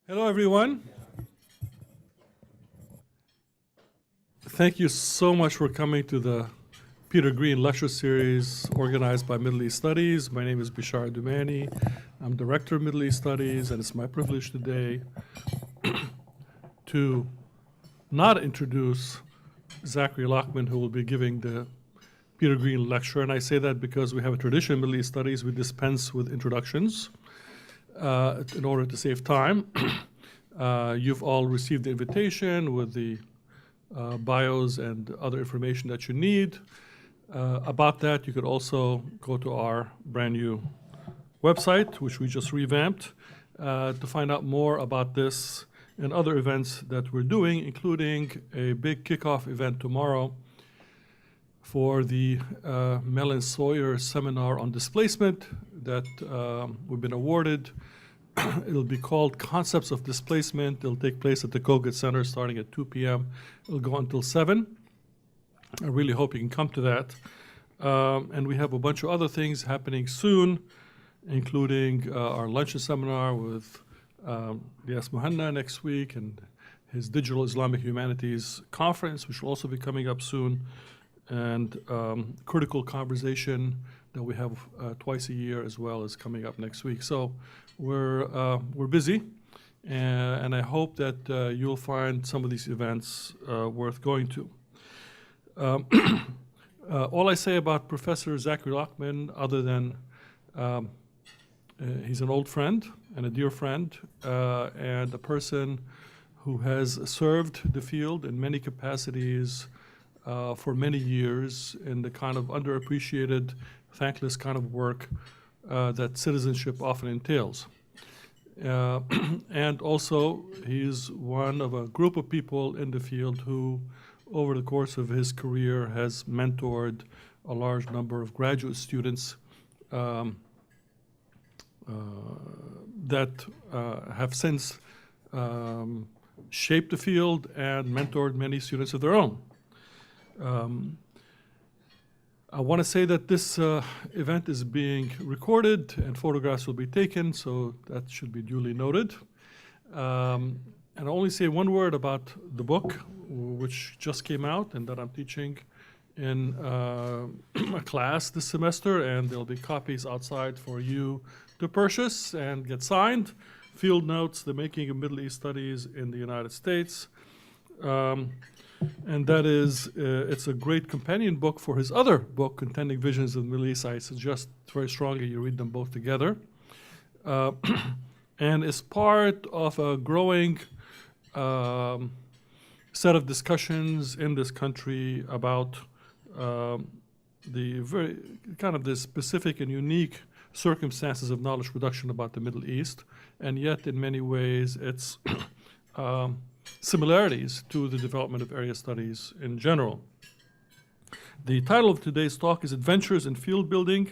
Hello, everyone. Thank you so much for coming to the Peter Green Lecture Series organized by Middle East Studies. My name is Bishara Dumani. I'm Director of Middle East Studies, and it's my privilege today to not introduce Zachary Lockman, who will be giving the Peter Green Lecture. And I say that because we have a tradition in Middle East Studies. We dispense with introductions in order to save time. You've all received the invitation with the bios and other information that you need. About that, you could also go to our brand new website, which we just revamped, to find out more about this and other events that we're doing, including a big kickoff event tomorrow for the Mellon Sawyer Seminar on Displacement that we've been awarded. It'll be called Concepts of Displacement. It'll take place at the Kogut Center starting at 2 p.m. It'll go until 7. I really hope you can come to that. And we have a bunch of other things happening soon, including our luncheon seminar with Lias Muhanna next week and his Digital Islamic Humanities Conference, which will also be coming up soon, and Critical Conversation that we have twice a year as well is coming up next week. So we're busy, and I hope that you'll find some of these events worth going to. All I say about Professor Zachary Lockman, other than he's an old friend and a dear friend, and a person who has served the field in many capacities for many years in the kind of underappreciated, thankless kind of work that citizenship often entails. And also, he's one of a group of people in the field who, over the course of his career, has mentored a large number of graduate students that have since shaped the field and mentored many students of their own. I want to say that this event is being recorded and photographs will be taken, so that should be duly noted. And I'll only say one word about the book, which just came out and that I'm teaching in a class this semester, and there'll be copies outside for you to purchase and get signed. Field Notes, The Making of Middle East Studies in the United States. And that is, it's a great companion book for his other book, Contending Visions of the Middle East. I suggest very strongly you read them both together. And is part of a growing set of discussions in this country about the very kind of the specific and unique circumstances of knowledge production about the Middle East, and yet in many ways it's similarities to the development of area studies in general. The title of today's talk is Adventures in Field Building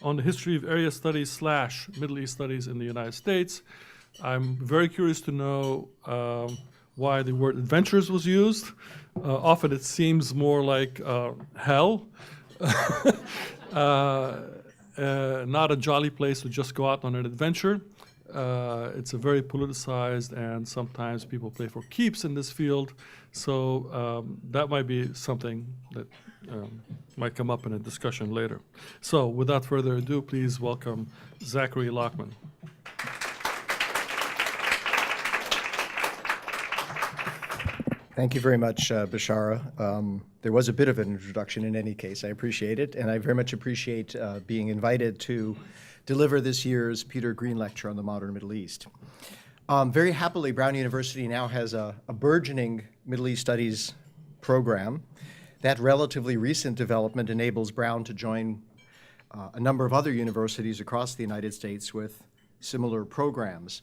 on the History of Area Studies / Middle East Studies in the United States. I'm very curious to know why the word adventures was used. Often it seems more like hell, not a jolly place to just go out on an adventure. It's a very politicized, and sometimes people play for keeps in this field. So that might be something that might come up in a discussion later. So without further ado, please welcome Zachary Lockman. Thank you very much, Bishara. There was a bit of an introduction in any case. I appreciate it, and I very much appreciate being invited to deliver this year's Peter Green Lecture on the Modern Middle East. Very happily, Brown University now has a burgeoning Middle East Studies program. That relatively recent development enables Brown to join a number of other universities across the United States with similar programs.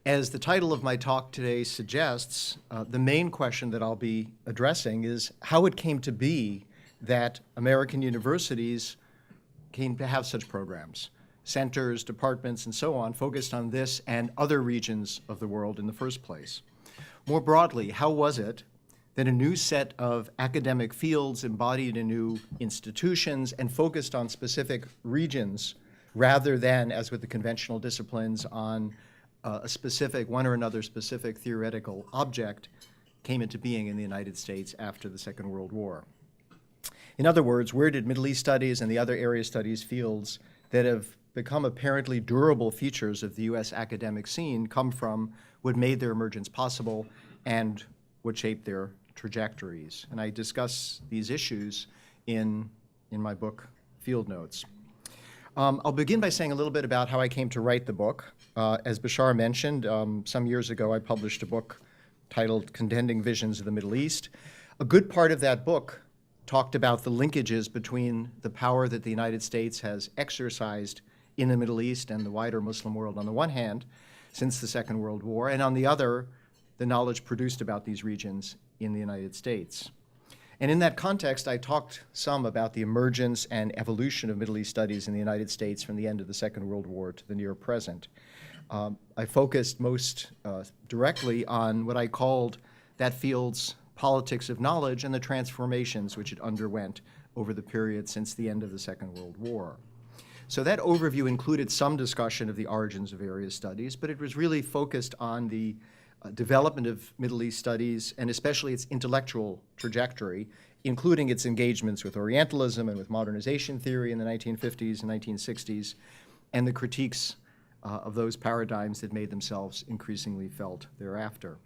As the title of my talk today suggests, the main question that I'll be addressing is how it came to be that American universities came to have such programs. Centers, departments, and so on focused on this and other regions of the world in the first place. More broadly, how was it that a new set of academic fields embodied in new institutions and focused on specific regions rather than, as with the conventional disciplines, on one or another specific theoretical object came into being in the United States after the Second World War. In other words, where did Middle East studies and the other area studies fields that have become apparently durable features of the U.S. academic scene come from, what made their emergence possible, and what shaped their trajectories? And I discuss these issues in my book, Field Notes. I'll begin by saying a little bit about how I came to write the book. As Bashar mentioned, some years ago I published a book titled Contending Visions of the Middle East. A good part of that book talked about the linkages between the power that the United States has exercised in the Middle East and the wider Muslim world on the one hand, since the Second World War, and on the other, the knowledge produced about these regions in the United States. And in that context, I talked some about the emergence and evolution of Middle East studies in the United States from the end of the Second World War to the near present. I focused most directly on what I called that field's politics of knowledge and the transformations which it underwent over the period since the end of the Second World War. So that overview included some discussion of the origins of area studies, but it was really focused on the development of Middle East studies, and especially its intellectual trajectory, including its engagements with Orientalism and with modernization theory in the 1950s and 1960s, and the critiques of those paradigms that made themselves increasingly felt thereafter.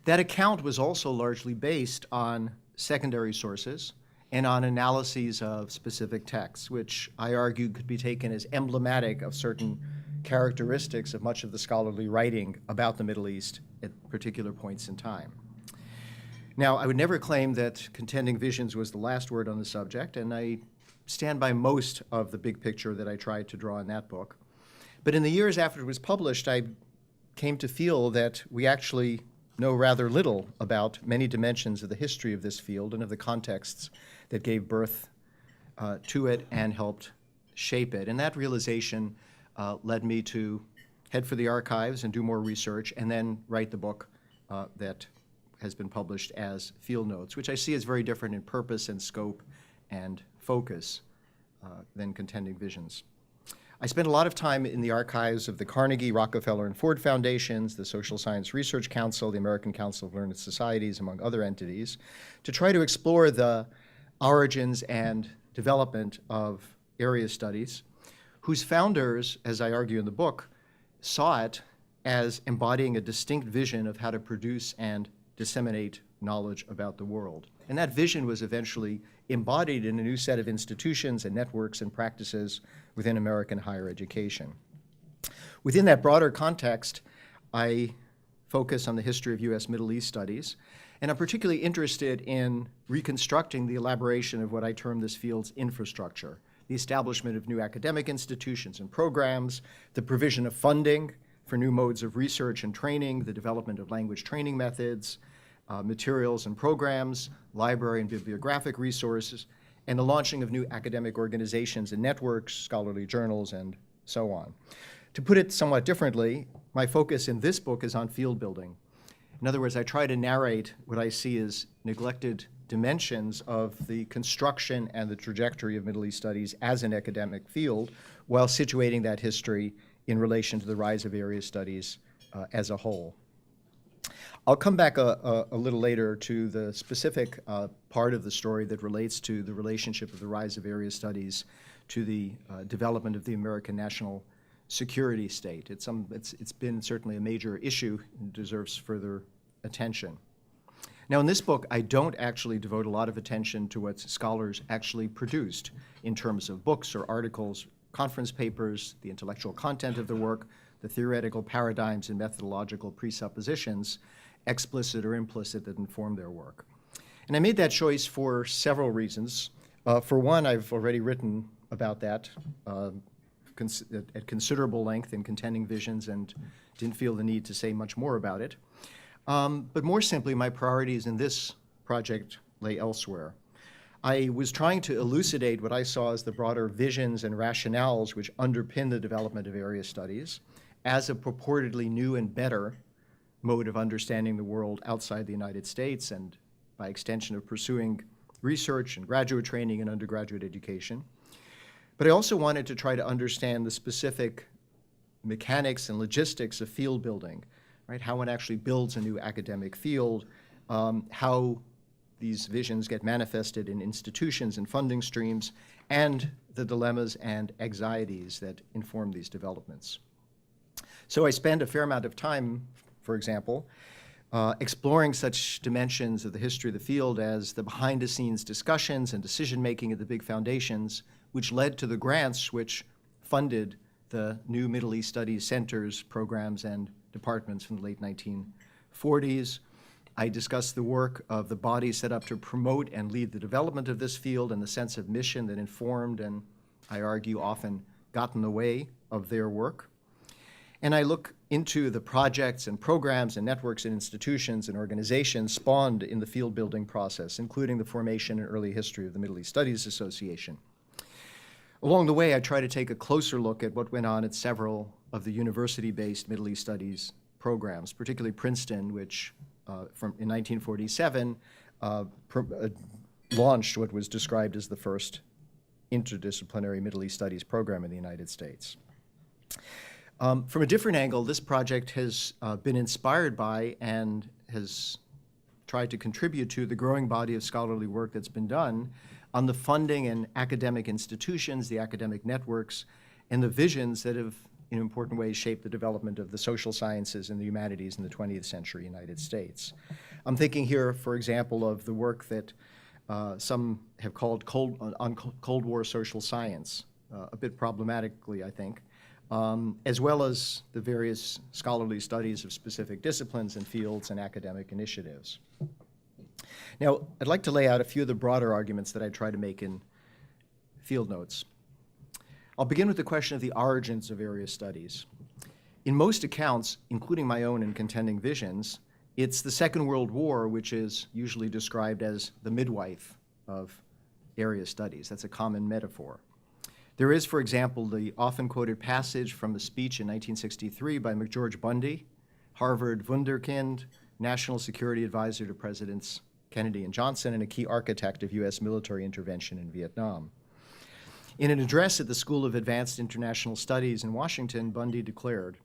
That account was also largely based on secondary sources and on analyses of specific texts, which I argue could be taken as emblematic of certain characteristics of much of the scholarly writing about the Middle East at particular points in time. Now, I would never claim that Contending Visions was the last word on the subject, and I stand by most of the big picture that I tried to draw in that book. But in the years after it was published, I came to feel that we actually know rather little about many dimensions of the history of this field and of the contexts that gave birth to it and helped shape it. And that realization led me to head for the archives and do more research, and then write the book that has been published as Field Notes, which I see as very different in purpose and scope and focus than Contending Visions. I spent a lot of time in the archives of the Carnegie, Rockefeller, and Ford Foundations, the Social Science Research Council, the American Council of Learned Societies, among other entities, to try to explore the origins and development of area studies, whose founders, as I argue in the book, saw it as embodying a distinct vision of how to produce and disseminate knowledge about the world. And that vision was eventually embodied in a new set of institutions and networks and practices within American higher education. Within that broader context, I focus on the history of U.S. Middle East studies, and I'm particularly interested in reconstructing the elaboration of what I term this field's infrastructure, the establishment of new academic institutions and programs, the provision of funding for new modes of research and training, the development of language training methods, materials and programs, library and bibliographic resources, and the launching of new academic organizations and networks, scholarly journals, and so on. To put it somewhat differently, my focus in this book is on field building. In other words, I try to narrate what I see as neglected dimensions of the construction and the trajectory of Middle East studies as an academic field, while situating that history in relation to the rise of area studies as a whole. I'll come back a little later to the specific part of the story that relates to the relationship of the rise of area studies to the development of the American national security state. It's been certainly a major issue and deserves further attention. Now, in this book, I don't actually devote a lot of attention to what scholars actually produced in terms of books or articles, conference papers, the intellectual content of the work, the theoretical paradigms and methodological presuppositions, explicit or implicit, that inform their work. And I made that choice for several reasons. For one, I've already written about that at considerable length in Contending Visions and didn't feel the need to say much more about it. But more simply, my priorities in this project lay elsewhere. I was trying to elucidate what I saw as the broader visions and rationales which underpin the development of area studies as a purportedly new and better mode of understanding the world outside the United States, and by extension of pursuing research and graduate training and undergraduate education. But I also wanted to try to understand the specific mechanics and logistics of field building, right? How one actually builds a new academic field, how these visions get manifested in institutions and funding streams, and the dilemmas and anxieties that inform these developments. So I spend a fair amount of time, for example, exploring such dimensions of the history of the field as the behind-the-scenes discussions and decision-making at the big foundations, which led to the grants which funded the new Middle East Studies centers, programs, and departments from the late 1940s. I discussed the work of the bodies set up to promote and lead the development of this field and the sense of mission that informed and, I argue, often got in the way of their work. And I look into the projects and programs and networks and institutions and organizations spawned in the field building process, including the formation and early history of the Middle East Studies Association. Along the way, I try to take a closer look at what went on at several of the university-based Middle East Studies programs, particularly Princeton, which in 1947 launched what was described as the first interdisciplinary Middle East Studies program in the United States. From a different angle, this project has been inspired by and has tried to contribute to the growing body of scholarly work that's been done on the funding and academic institutions, the academic networks, and the visions that have, in important ways, shaped the development of the social sciences and the humanities in the 20th century United States. I'm thinking here, for example, of the work that some have called Cold War social science, a bit problematically, I think, as well as the various scholarly studies of specific disciplines and fields and academic initiatives. Now, I'd like to lay out a few of the broader arguments that I try to make in field notes. I'll begin with the question of the origins of area studies. In most accounts, including my own and contending visions, it's the Second World War which is usually described as the midwife of area studies. That's a common metaphor. There is, for example, the often quoted passage from a speech in 1963 by McGeorge Bundy, Harvard wunderkind, National Security Advisor to Presidents Kennedy and Johnson, and a key architect of U.S. military intervention in Vietnam. In an address at the School of Advanced International Studies in Washington, Bundy declared,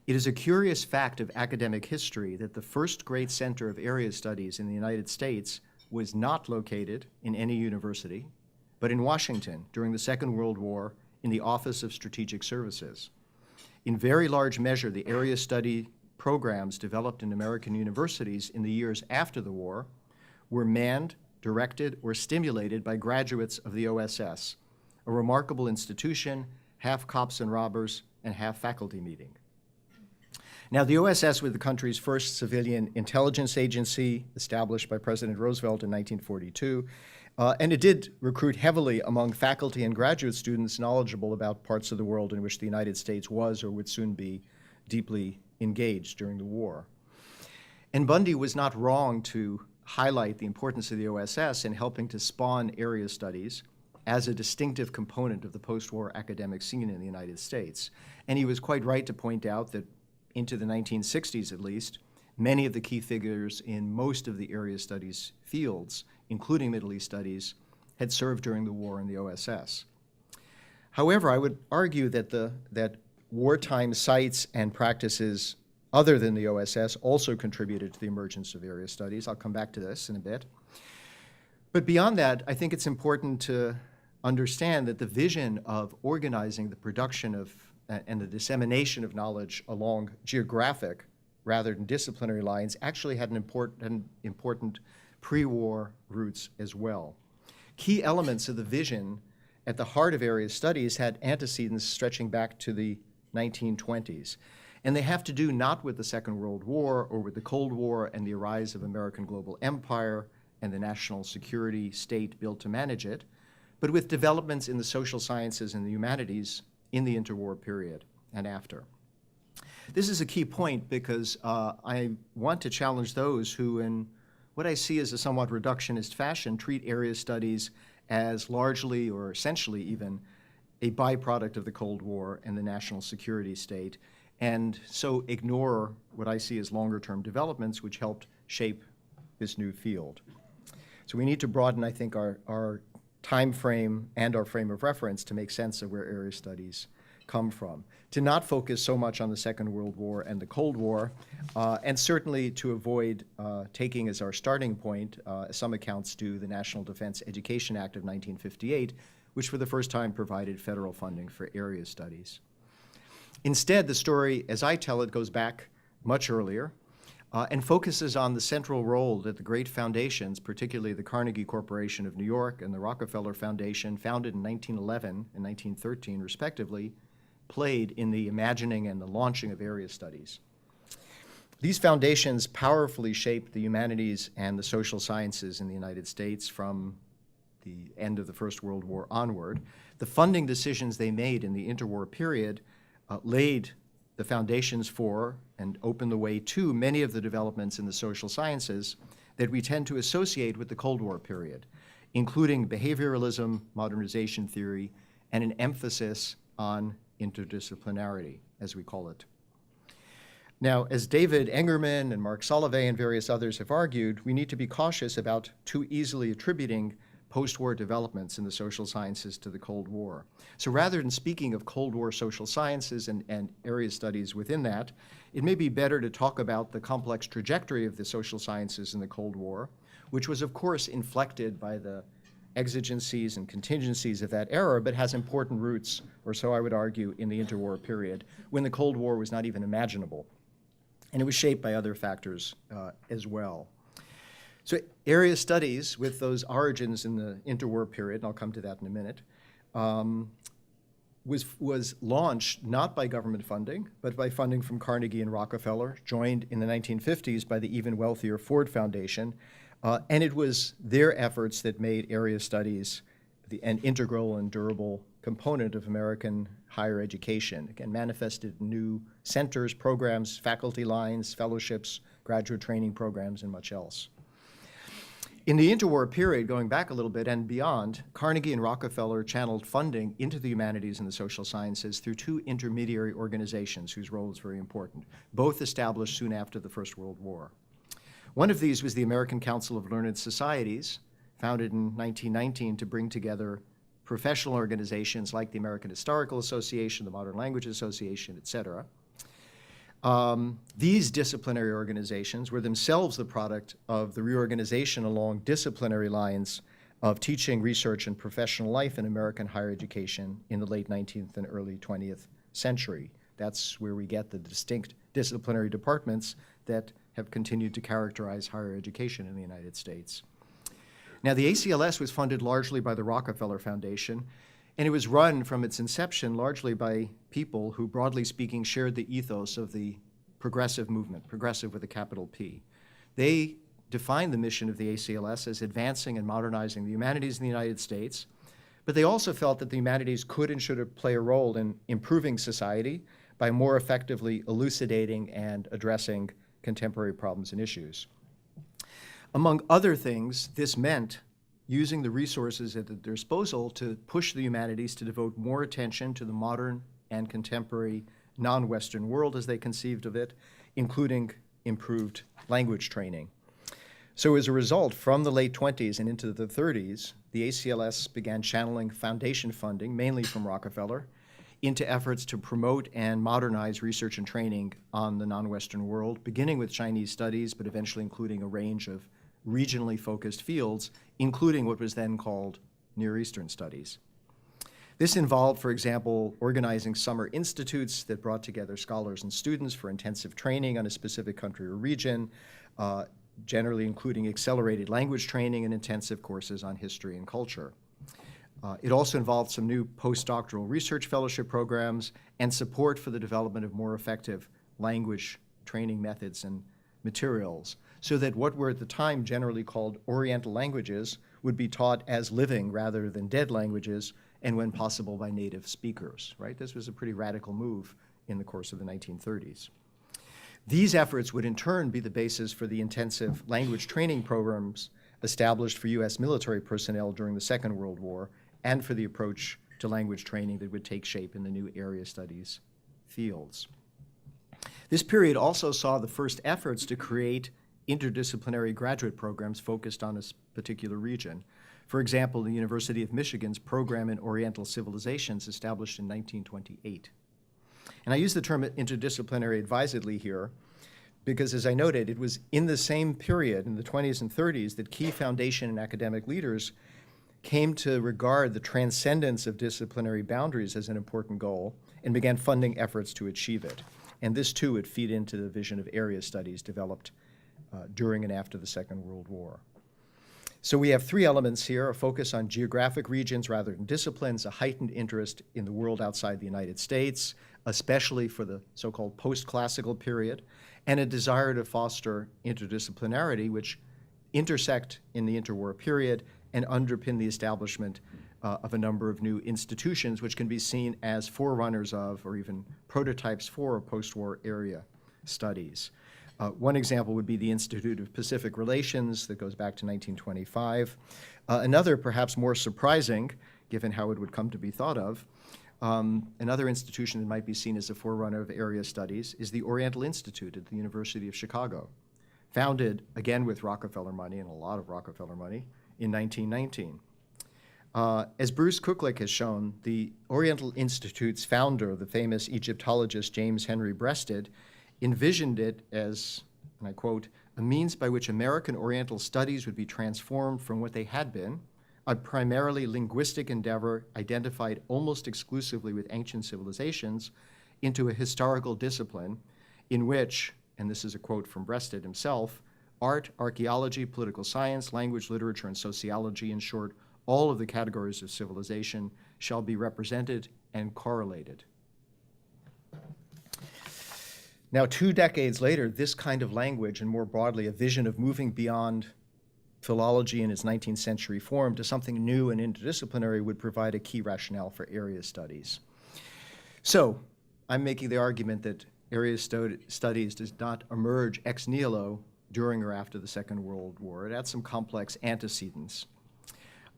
"It is a curious fact of academic history that the first great center of area studies in the United States was not located in any university, but in Washington during the Second World War in the Office of Strategic Services. In very large measure, the area study programs developed in American universities in the years after the war were manned, directed, or stimulated by graduates of the OSS, a remarkable institution, half cops and robbers, and half faculty meeting." Now, the OSS was the country's first civilian intelligence agency, established by President Roosevelt in 1942, and it did recruit heavily among faculty and graduate students knowledgeable about parts of the world in which the United States was or would soon be deeply engaged during the war. And Bundy was not wrong to highlight the importance of the OSS in helping to spawn area studies as a distinctive component of the post-war academic scene in the United States. And he was quite right to point out that into the 1960s, at least, many of the key figures in most of the area studies fields, including Middle East studies, had served during the war in the OSS. However, I would argue that wartime sites and practices other than the OSS also contributed to the emergence of area studies. I'll come back to this in a bit. But beyond that, I think it's important to understand that the vision of organizing the production of and the dissemination of knowledge along geographic rather than disciplinary lines actually had an important pre-war roots as well. Key elements of the vision at the heart of area studies had antecedents stretching back to the 1920s. And they have to do not with the Second World War or with the Cold War and the rise of American global empire and the national security state built to manage it, but with developments in the social sciences and the humanities in the interwar period and after. This is a key point because I want to challenge those who, in what I see as a somewhat reductionist fashion, treat area studies as largely or essentially even a byproduct of the Cold War and the national security state, and so ignore what I see as longer-term developments which helped shape this new field. So we need to broaden, I think, our time frame and our frame of reference to make sense of where area studies come from, to not focus so much on the Second World War and the Cold War, and certainly to avoid taking as our starting point, as some accounts do, the National Defense Education Act of 1958, which for the first time provided federal funding for area studies. Instead, the story, as I tell it, goes back much earlier and focuses on the central role that the great foundations, particularly the Carnegie Corporation of New York and the Rockefeller Foundation, founded in 1911 and 1913 respectively, played in the imagining and the launching of area studies. These foundations powerfully shaped the humanities and the social sciences in the United States from the end of the First World War onward. The funding decisions they made in the interwar period laid the foundations for and opened the way to many of the developments in the social sciences that we tend to associate with the Cold War period, including behavioralism, modernization theory, and an emphasis on interdisciplinarity, as we call it. Now, as David Engerman and Mark Solovey and various others have argued, we need to be cautious about too easily attributing post-war developments in the social sciences to the Cold War. So rather than speaking of Cold War social sciences and area studies within that, it may be better to talk about the complex trajectory of the social sciences in the Cold War, which was of course inflected by the exigencies and contingencies of that era, but has important roots, or so I would argue, in the interwar period, when the Cold War was not even imaginable. And it was shaped by other factors as well. So area studies with those origins in the interwar period, and I'll come to that in a minute, was launched not by government funding, but by funding from Carnegie and Rockefeller, joined in the 1950s by the even wealthier Ford Foundation. And it was their efforts that made area studies an integral and durable component of American higher education, again, manifested in new centers, programs, faculty lines, fellowships, graduate training programs, and much else. In the interwar period, going back a little bit and beyond, Carnegie and Rockefeller channeled funding into the humanities and the social sciences through two intermediary organizations whose role is very important, both established soon after the First World War. One of these was the American Council of Learned Societies, founded in 1919 to bring together professional organizations like the American Historical Association, the Modern Language Association, et cetera. These disciplinary organizations were themselves the product of the reorganization along disciplinary lines of teaching, research, and professional life in American higher education in the late 19th and early 20th century. That's where we get the distinct disciplinary departments that have continued to characterize higher education in the United States. Now, the ACLS was funded largely by the Rockefeller Foundation, and it was run from its inception largely by people who, broadly speaking, shared the ethos of the progressive movement, progressive with a capital P. They defined the mission of the ACLS as advancing and modernizing the humanities in the United States, but they also felt that the humanities could and should play a role in improving society by more effectively elucidating and addressing contemporary problems and issues. Among other things, this meant using the resources at their disposal to push the humanities to devote more attention to the modern and contemporary non-Western world as they conceived of it, including improved language training. So as a result, from the late 20s and into the 30s, the ACLS began channeling foundation funding, mainly from Rockefeller, into efforts to promote and modernize research and training on the non-Western world, beginning with Chinese studies, but eventually including a range of regionally focused fields, including what was then called Near Eastern studies. This involved, for example, organizing summer institutes that brought together scholars and students for intensive training on a specific country or region, generally including accelerated language training and intensive courses on history and culture. It also involved some new postdoctoral research fellowship programs and support for the development of more effective language training methods and materials, so that what were at the time generally called Oriental languages would be taught as living rather than dead languages, and when possible by native speakers, right? This was a pretty radical move in the course of the 1930s. These efforts would in turn be the basis for the intensive language training programs established for U.S. military personnel during the Second World War, and for the approach to language training that would take shape in the new area studies fields. This period also saw the first efforts to create interdisciplinary graduate programs focused on a particular region. For example, the University of Michigan's Program in Oriental Civilizations, established in 1928. And I use the term interdisciplinary advisedly here because, as I noted, it was in the same period, in the 20s and 30s, that key foundation and academic leaders came to regard the transcendence of disciplinary boundaries as an important goal and began funding efforts to achieve it. And this, too, would feed into the vision of area studies developed during and after the Second World War. So we have three elements here: a focus on geographic regions rather than disciplines, a heightened interest in the world outside the United States, especially for the so-called post-classical period, and a desire to foster interdisciplinarity, which intersect in the interwar period and underpin the establishment of a number of new institutions which can be seen as forerunners of, or even prototypes for, post-war area studies. One example would be the Institute of Pacific Relations that goes back to 1925. Another, perhaps more surprising, given how it would come to be thought of, another institution that might be seen as a forerunner of area studies is the Oriental Institute at the University of Chicago, founded, again with Rockefeller money, and a lot of Rockefeller money, in 1919. As Bruce Kuklek has shown, the Oriental Institute's founder, the famous Egyptologist James Henry Breasted, envisioned it as, and I quote, a means by which American Oriental studies would be transformed from what they had been, a primarily linguistic endeavor identified almost exclusively with ancient civilizations, into a historical discipline in which, and this is a quote from Breasted himself, art, archaeology, political science, language, literature, and sociology, in short, all of the categories of civilization, shall be represented and correlated. Now, 2 decades later, this kind of language, and more broadly, a vision of moving beyond philology in its 19th century form to something new and interdisciplinary, would provide a key rationale for area studies. So, I'm making the argument that area studies does not emerge ex nihilo during or after the Second World War. It had some complex antecedents.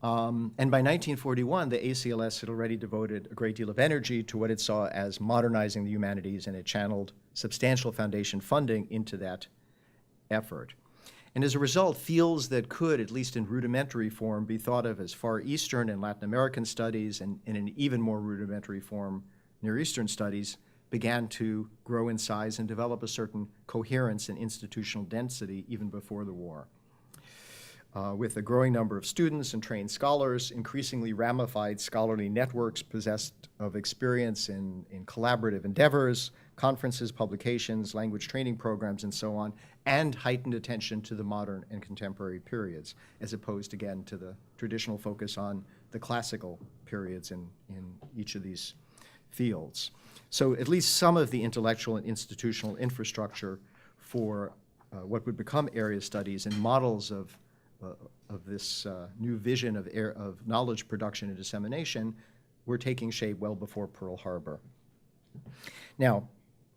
And by 1941, the ACLS had already devoted a great deal of energy to what it saw as modernizing the humanities, and it channeled substantial foundation funding into that effort. And as a result, fields that could, at least in rudimentary form, be thought of as Far Eastern and Latin American studies, and in an even more rudimentary form, Near Eastern studies, began to grow in size and develop a certain coherence and institutional density even before the war. With a growing number of students and trained scholars, increasingly ramified scholarly networks possessed of experience in collaborative endeavors, conferences, publications, language training programs, and so on, and heightened attention to the modern and contemporary periods, as opposed, again, to the traditional focus on the classical periods in each of these fields. So at least some of the intellectual and institutional infrastructure for what would become area studies and models of this new vision of knowledge production and dissemination were taking shape well before Pearl Harbor. Now,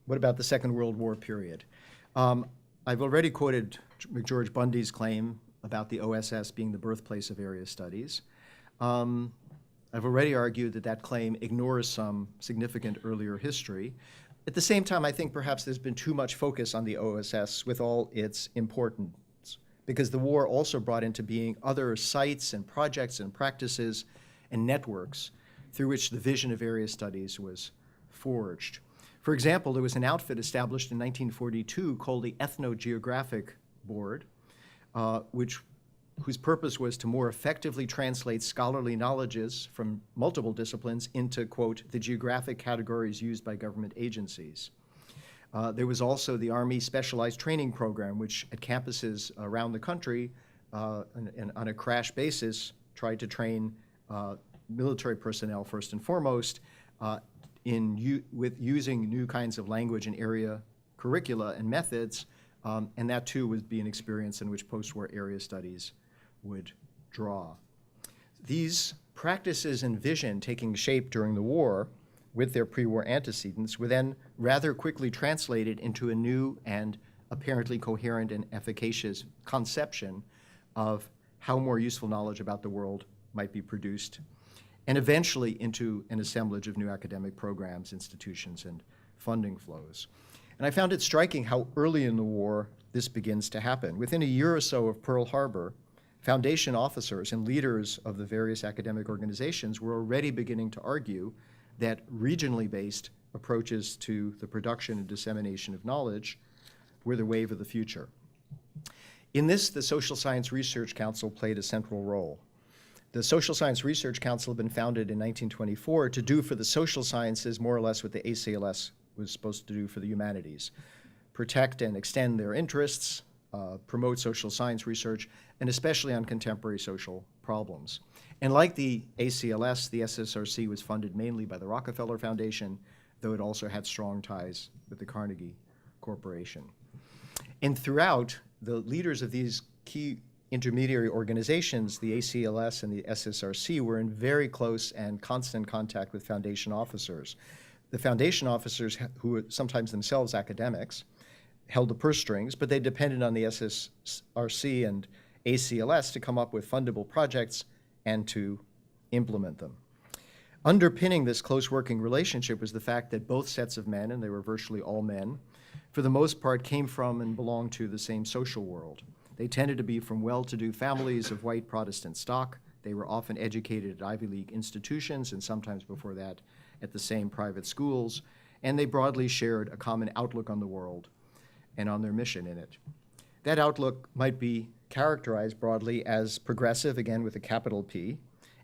what about the Second World War period? I've already quoted McGeorge Bundy's claim about the OSS being the birthplace of area studies. I've already argued that that claim ignores some significant earlier history. At the same time, I think perhaps there's been too much focus on the OSS with all its importance, because the war also brought into being other sites and projects and practices and networks through which the vision of area studies was forged. For example, there was an outfit established in 1942 called the Ethnogeographic Board, whose purpose was to more effectively translate scholarly knowledges from multiple disciplines into, quote, the geographic categories used by government agencies. There was also the Army Specialized Training Program, which at campuses around the country, and on a crash basis, tried to train military personnel first and foremost with using new kinds of language and area curricula and methods, and that too would be an experience in which post-war area studies would draw. These practices and vision taking shape during the war with their pre-war antecedents were then rather quickly translated into a new and apparently coherent and efficacious conception of how more useful knowledge about the world might be produced, and eventually into an assemblage of new academic programs, institutions, and funding flows. And I found it striking how early in the war this begins to happen. Within a year or so of Pearl Harbor, foundation officers and leaders of the various academic organizations were already beginning to argue that regionally based approaches to the production and dissemination of knowledge were the wave of the future. In this, the Social Science Research Council played a central role. The Social Science Research Council had been founded in 1924 to do for the social sciences more or less what the ACLS was supposed to do for the humanities: protect and extend their interests, promote social science research, and especially on contemporary social problems. And like the ACLS, the SSRC was funded mainly by the Rockefeller Foundation, though it also had strong ties with the Carnegie Corporation. And throughout, the leaders of these key intermediary organizations, the ACLS and the SSRC, were in very close and constant contact with foundation officers. The foundation officers, who were sometimes themselves academics, held the purse strings, but they depended on the SSRC and ACLS to come up with fundable projects and to implement them. Underpinning this close working relationship was the fact that both sets of men, and they were virtually all men, for the most part came from and belonged to the same social world. They tended to be from well-to-do families of white Protestant stock. They were often educated at Ivy League institutions, and sometimes before that at the same private schools, and they broadly shared a common outlook on the world and on their mission in it. That outlook might be characterized broadly as progressive, again with a capital P,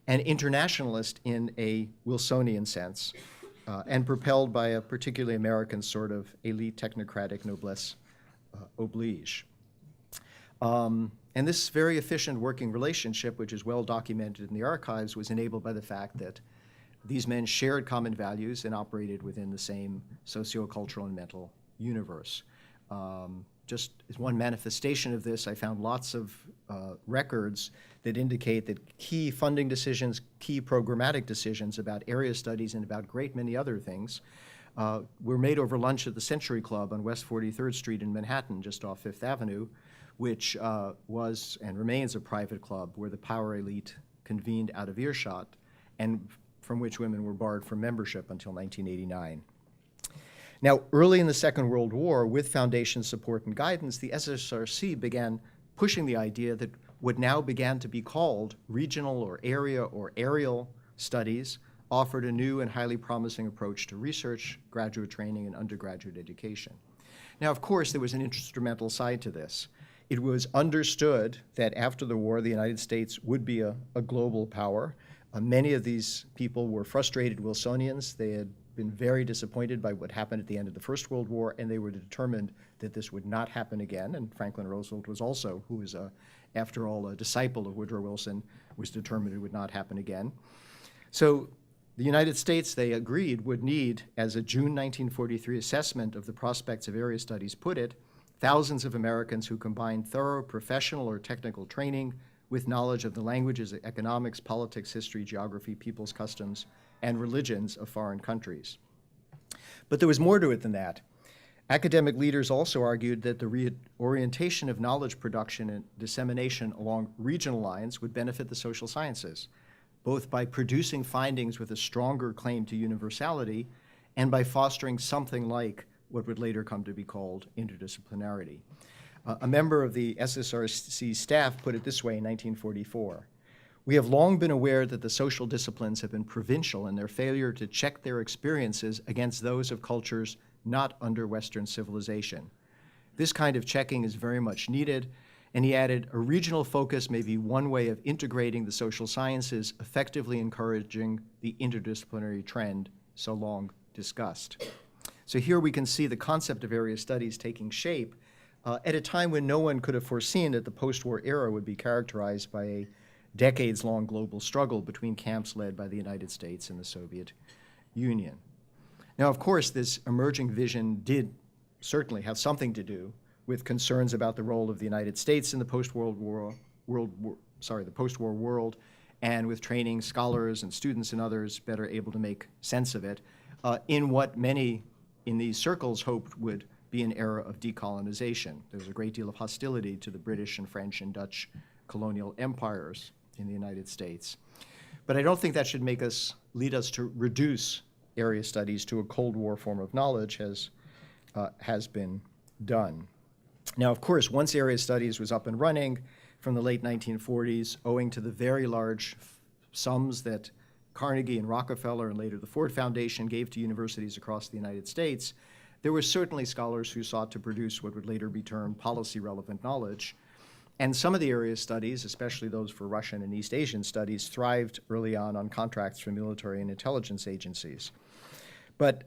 and internationalist in a Wilsonian sense, and propelled by a particularly American sort of elite technocratic noblesse oblige. And this very efficient working relationship, which is well documented in the archives, was enabled by the fact that these men shared common values and operated within the same sociocultural and mental universe. Just as one manifestation of this, I found lots of records that indicate that key funding decisions, key programmatic decisions about area studies and about a great many other things were made over lunch at the Century Club on West 43rd Street in Manhattan, just off Fifth Avenue, which was and remains a private club where the power elite convened out of earshot and from which women were barred from membership until 1989. Now, early in the Second World War, with Foundation support and guidance, the SSRC began pushing the idea that what now began to be called regional or area or areal studies offered a new and highly promising approach to research, graduate training, and undergraduate education. Now, of course, there was an instrumental side to this. It was understood that after the war, the United States would be a global power. Many of these people were frustrated Wilsonians. They had been very disappointed by what happened at the end of the First World War, and they were determined that this would not happen again. And Franklin Roosevelt was also, who was, after all, a disciple of Woodrow Wilson, was determined it would not happen again. So the United States, they agreed, would need, as a June 1943 assessment of the prospects of area studies put it, thousands of Americans who combined thorough professional or technical training with knowledge of the languages, economics, politics, history, geography, people's customs, and religions of foreign countries. But there was more to it than that. Academic leaders also argued that the reorientation of knowledge production and dissemination along regional lines would benefit the social sciences, both by producing findings with a stronger claim to universality and by fostering something like what would later come to be called interdisciplinarity. A member of the SSRC staff put it this way in 1944. We have long been aware that the social disciplines have been provincial in their failure to check their experiences against those of cultures not under Western civilization. This kind of checking is very much needed, and he added, a regional focus may be one way of integrating the social sciences, effectively encouraging the interdisciplinary trend so long discussed. So here we can see the concept of area studies taking shape at a time when no one could have foreseen that the post-war era would be characterized by a decades-long global struggle between camps led by the United States and the Soviet Union. Now, of course, this emerging vision did certainly have something to do with concerns about the role of the United States in the post-war world, and with training scholars and students and others better able to make sense of it in what many in these circles hoped would be an era of decolonization. There was a great deal of hostility to the British and French and Dutch colonial empires in the United States. But I don't think that should lead us to reduce area studies to a Cold War form of knowledge, as has been done. Now, of course, once area studies was up and running, from the late 1940s, owing to the very large sums that Carnegie and Rockefeller and later the Ford Foundation gave to universities across the United States, there were certainly scholars who sought to produce what would later be termed policy-relevant knowledge. And some of the area studies, especially those for Russian and East Asian studies, thrived early on contracts from military and intelligence agencies. But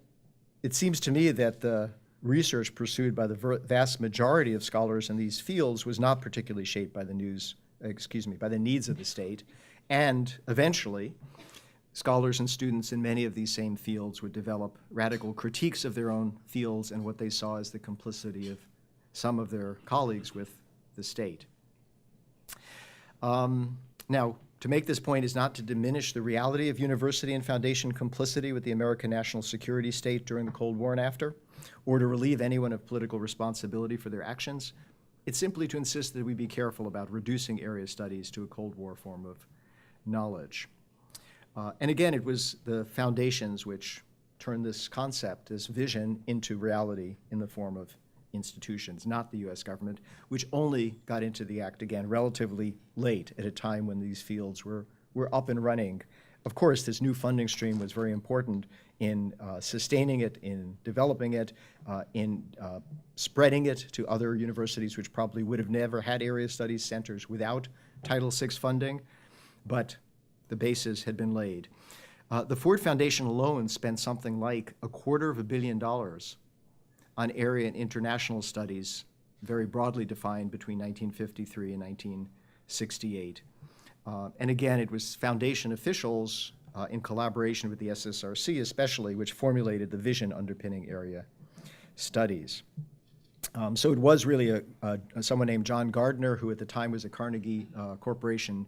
it seems to me that the research pursued by the vast majority of scholars in these fields was not particularly shaped by the needs of the state. And eventually, scholars and students in many of these same fields would develop radical critiques of their own fields and what they saw as the complicity of some of their colleagues with the state. Now, to make this point is not to diminish the reality of university and foundation complicity with the American national security state during the Cold War and after, or to relieve anyone of political responsibility for their actions. It's simply to insist that we be careful about reducing area studies to a Cold War form of knowledge. And again, it was the foundations which turned this concept, this vision, into reality in the form of institutions, not the U.S. government, which only got into the act again relatively late at a time when these fields were up and running. Of course, this new funding stream was very important in sustaining it, in developing it, in spreading it to other universities which probably would have never had area studies centers without Title VI funding, but the basis had been laid. The Ford Foundation alone spent something like $250 million on area and international studies, very broadly defined between 1953 and 1968. And again, it was foundation officials in collaboration with the SSRC especially, which formulated the vision underpinning area studies. So it was really someone named John Gardner, who at the time was a Carnegie Corporation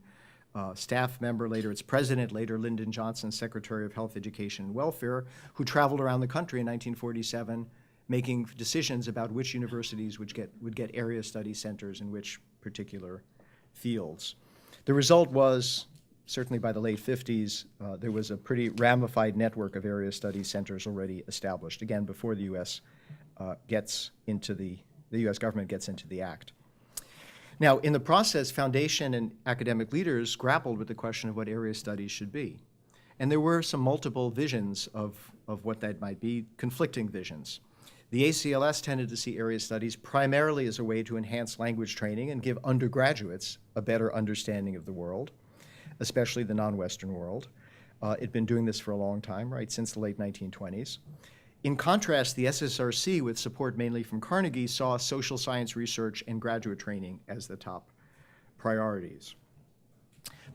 staff member, later its president, later Lyndon Johnson, Secretary of Health, Education, and Welfare, who traveled around the country in 1947 making decisions about which universities would get area study centers in which particular fields. The result was, certainly by the late 50s, there was a pretty ramified network of area study centers already established, again, before the U.S. The U.S. government gets into the act. Now, in the process, foundation and academic leaders grappled with the question of what area studies should be. And there were some multiple visions of what that might be, conflicting visions. The ACLS tended to see area studies primarily as a way to enhance language training and give undergraduates a better understanding of the world, especially the non-Western world. It'd been doing this for a long time, right, since the late 1920s. In contrast, the SSRC, with support mainly from Carnegie, saw social science research and graduate training as the top priorities.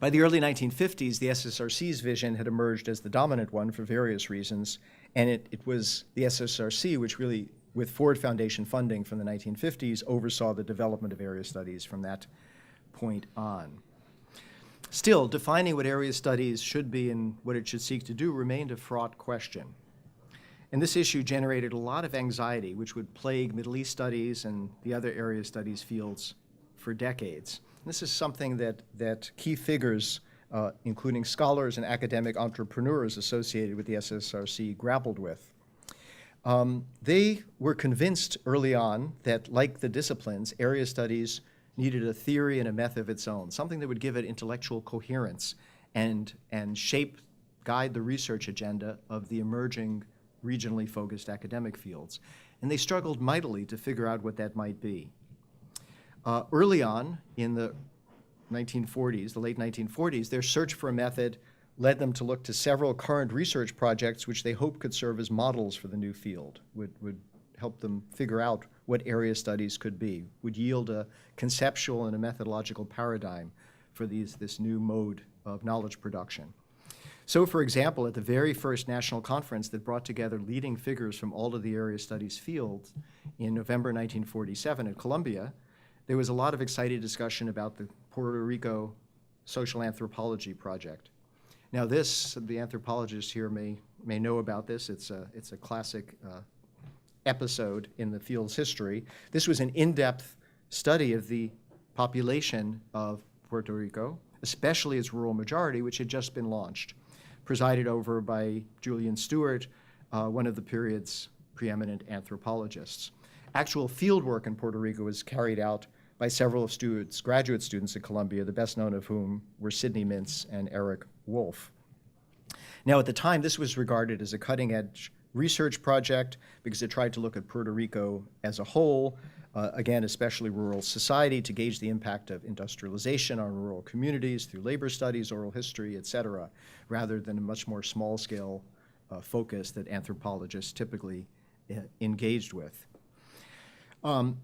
By the early 1950s, the SSRC's vision had emerged as the dominant one for various reasons, and it was the SSRC which really, with Ford Foundation funding from the 1950s, oversaw the development of area studies from that point on. Still, defining what area studies should be and what it should seek to do remained a fraught question. And this issue generated a lot of anxiety, which would plague Middle East studies and the other area studies fields for decades. This is something that key figures, including scholars and academic entrepreneurs associated with the SSRC, grappled with. They were convinced early on that, like the disciplines, area studies needed a theory and a method of its own, something that would give it intellectual coherence and guide the research agenda of the emerging regionally focused academic fields. And they struggled mightily to figure out what that might be. Early on in the 1940s, the late 1940s, their search for a method led them to look to several current research projects which they hoped could serve as models for the new field, would help them figure out what area studies could be, would yield a conceptual and a methodological paradigm for this new mode of knowledge production. So, for example, at the very first national conference that brought together leading figures from all of the area studies fields in November 1947 at Columbia, there was a lot of excited discussion about the Puerto Rico Social Anthropology Project. Now the anthropologists here may know about this. It's a classic episode in the field's history. This was an in-depth study of the population of Puerto Rico, especially its rural majority, which had just been launched, presided over by Julian Stewart, one of the period's preeminent anthropologists. Actual field work in Puerto Rico was carried out by several students, graduate students at Columbia, the best known of whom were Sidney Mintz and Eric Wolf. Now, at the time, this was regarded as a cutting-edge research project because it tried to look at Puerto Rico as a whole, again, especially rural society, to gauge the impact of industrialization on rural communities through labor studies, oral history, et cetera, rather than a much more small-scale focus that anthropologists typically engaged with.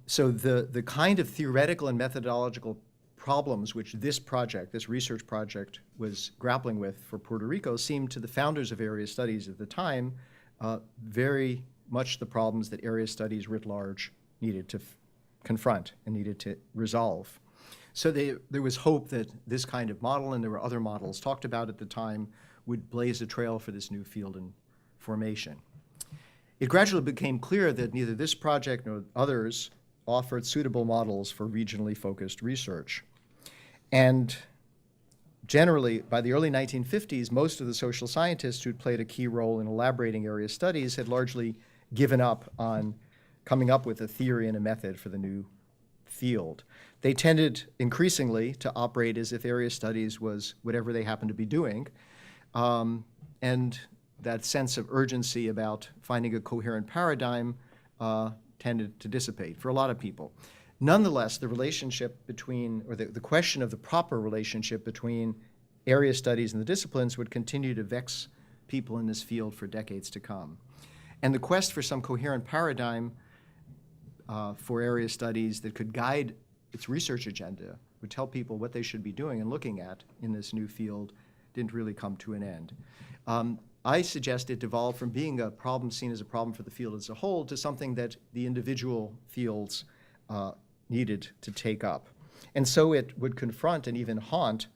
So the kind of theoretical and methodological problems which this research project, was grappling with for Puerto Rico seemed to the founders of area studies at the time very much the problems that area studies writ large needed to confront and needed to resolve. So there was hope that this kind of model, and there were other models talked about at the time, would blaze a trail for this new field in formation. It gradually became clear that neither this project nor others offered suitable models for regionally focused research. And generally, by the early 1950s, most of the social scientists who'd played a key role in elaborating area studies had largely given up on coming up with a theory and a method for the new field. They tended increasingly to operate as if area studies was whatever they happened to be doing, and that sense of urgency about finding a coherent paradigm tended to dissipate for a lot of people. Nonetheless, the relationship between, or the question of the proper relationship between area studies and the disciplines would continue to vex people in this field for decades to come. And the quest for some coherent paradigm for area studies that could guide its research agenda, would tell people what they should be doing and looking at in this new field, didn't really come to an end. I suggest it devolved from being a problem seen as a problem for the field as a whole to something that the individual fields needed to take up. And so it would confront and even haunt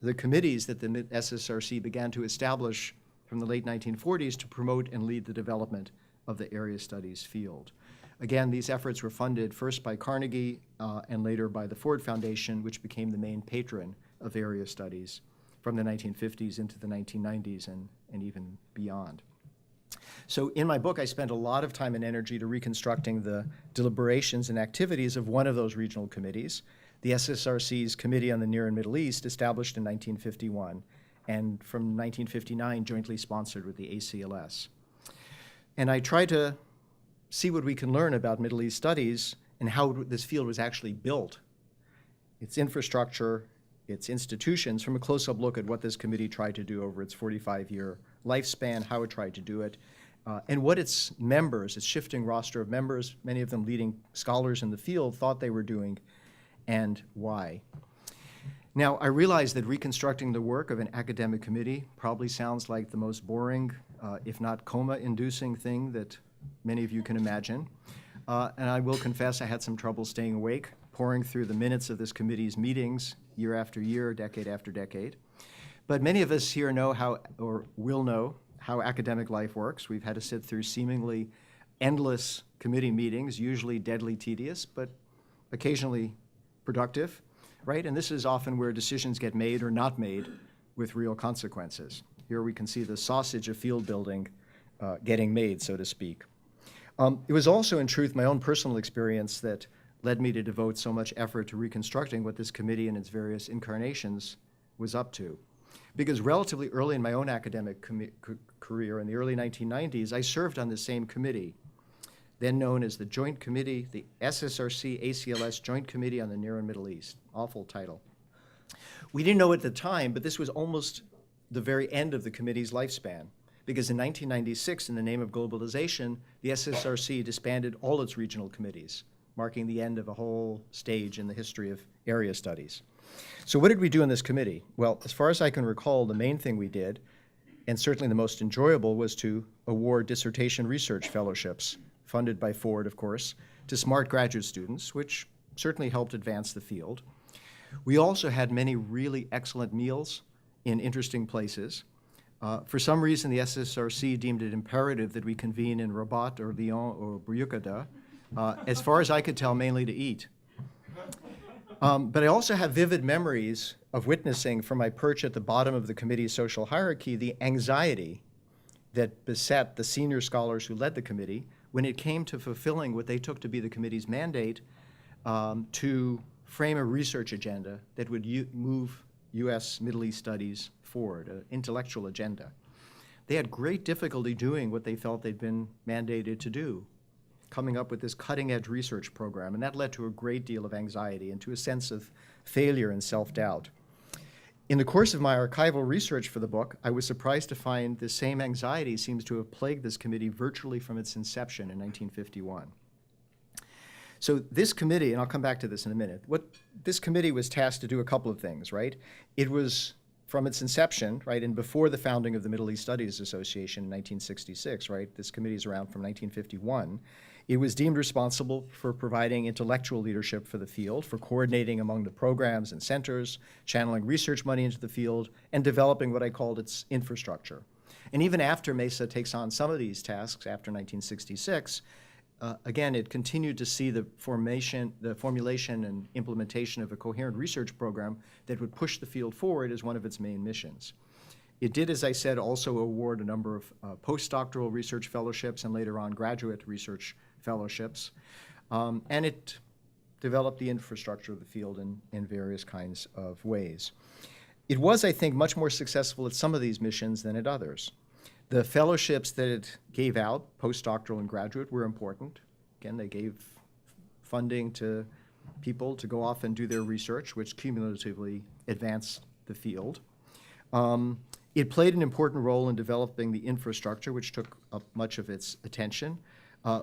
the committees that the SSRC began to establish from the late 1940s to promote and lead the development of the area studies field. Again, these efforts were funded first by Carnegie and later by the Ford Foundation, which became the main patron of area studies from the 1950s into the 1990s and even beyond. So in my book, I spent a lot of time and energy to reconstructing the deliberations and activities of one of those regional committees, the SSRC's Committee on the Near and Middle East, established in 1951, and from 1959 jointly sponsored with the ACLS. And I tried to see what we can learn about Middle East studies and how this field was actually built, its infrastructure, its institutions, from a close-up look at what this committee tried to do over its 45-year lifespan, how it tried to do it, and what its members, its shifting roster of members, many of them leading scholars in the field, thought they were doing, and why. Now, I realize that reconstructing the work of an academic committee probably sounds like the most boring, if not coma-inducing thing that many of you can imagine. And I will confess I had some trouble staying awake, poring through the minutes of this committee's meetings year after year, decade after decade. But many of us here know how, or will know, how academic life works. We've had to sit through seemingly endless committee meetings, usually deadly tedious, but occasionally productive, right? And this is often where decisions get made or not made with real consequences. Here we can see the sausage of field building getting made, so to speak. It was also, in truth, my own personal experience that led me to devote so much effort to reconstructing what this committee in its various incarnations was up to. Because relatively early in my own academic career, in the early 1990s, I served on the same committee, then known as the Joint Committee, the SSRC-ACLS Joint Committee on the Near and Middle East. Awful title. We didn't know at the time, but this was almost the very end of the committee's lifespan, because in 1996, in the name of globalization, the SSRC disbanded all its regional committees, marking the end of a whole stage in the history of area studies. So what did we do in this committee? Well, as far as I can recall, the main thing we did, and certainly the most enjoyable, was to award dissertation research fellowships, funded by Ford, of course, to smart graduate students, which certainly helped advance the field. We also had many really excellent meals in interesting places. For some reason, the SSRC deemed it imperative that we convene in Rabat or Lyon or Buyukada, as far as I could tell, mainly to eat. But I also have vivid memories of witnessing from my perch at the bottom of the committee's social hierarchy the anxiety that beset the senior scholars who led the committee when it came to fulfilling what they took to be the committee's mandate to frame a research agenda that would move U.S. Middle East studies forward, an intellectual agenda. They had great difficulty doing what they felt they'd been mandated to do, coming up with this cutting-edge research program, and that led to a great deal of anxiety and to a sense of failure and self-doubt. In the course of my archival research for the book, I was surprised to find the same anxiety seems to have plagued this committee virtually from its inception in 1951. So this committee, and I'll come back to this in a minute, what this committee was tasked to do a couple of things, right? It was, from its inception, right, and before the founding of the Middle East Studies Association in 1966, right, this committee is around from 1951, it was deemed responsible for providing intellectual leadership for the field, for coordinating among the programs and centers, channeling research money into the field, and developing what I called its infrastructure. And even after MESA takes on some of these tasks after 1966, again, it continued to see the formulation and implementation of a coherent research program that would push the field forward as one of its main missions. It did, as I said, also award a number of postdoctoral research fellowships and later on graduate research fellowships. And it developed the infrastructure of the field in various kinds of ways. It was, I think, much more successful at some of these missions than at others. The fellowships that it gave out, postdoctoral and graduate, were important. Again, they gave funding to people to go off and do their research, which cumulatively advanced the field. It played an important role in developing the infrastructure, which took up much of its attention.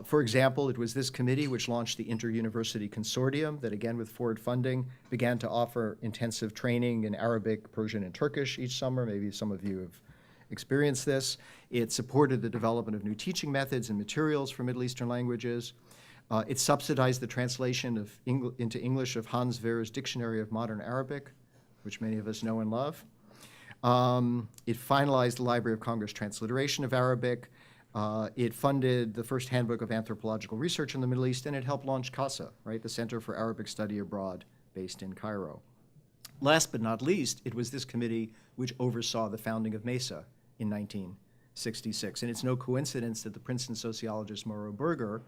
For example, it was this committee which launched the Inter-University Consortium that, again, with forward funding, began to offer intensive training in Arabic, Persian, and Turkish each summer. Maybe some of you have experienced this. It supported the development of new teaching methods and materials for Middle Eastern languages. It subsidized the translation into English of Hans Wehr's Dictionary of Modern Arabic, which many of us know and love. It finalized the Library of Congress transliteration of Arabic. It funded the first handbook of anthropological research in the Middle East, and it helped launch CASA, right, the Center for Arabic Study Abroad, based in Cairo. Last but not least, it was this committee which oversaw the founding of MESA in 1966. And it's no coincidence that the Princeton sociologist Mauro Berger,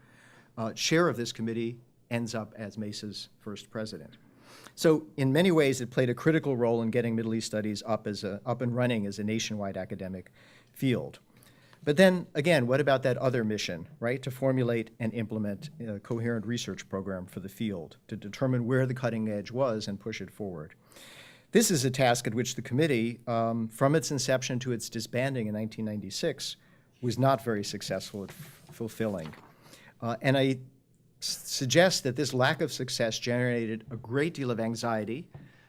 chair of this committee, ends up as MESA's first president. So in many ways, it played a critical role in getting Middle East studies up and running as a nationwide academic field. But then, again, what about that other mission, right? To formulate and implement a coherent research program for the field, to determine where the cutting edge was and push it forward. This is a task at which the committee, from its inception to its disbanding in 1996, was not very successful at fulfilling. And I suggest that this lack of success generated a great deal of anxiety,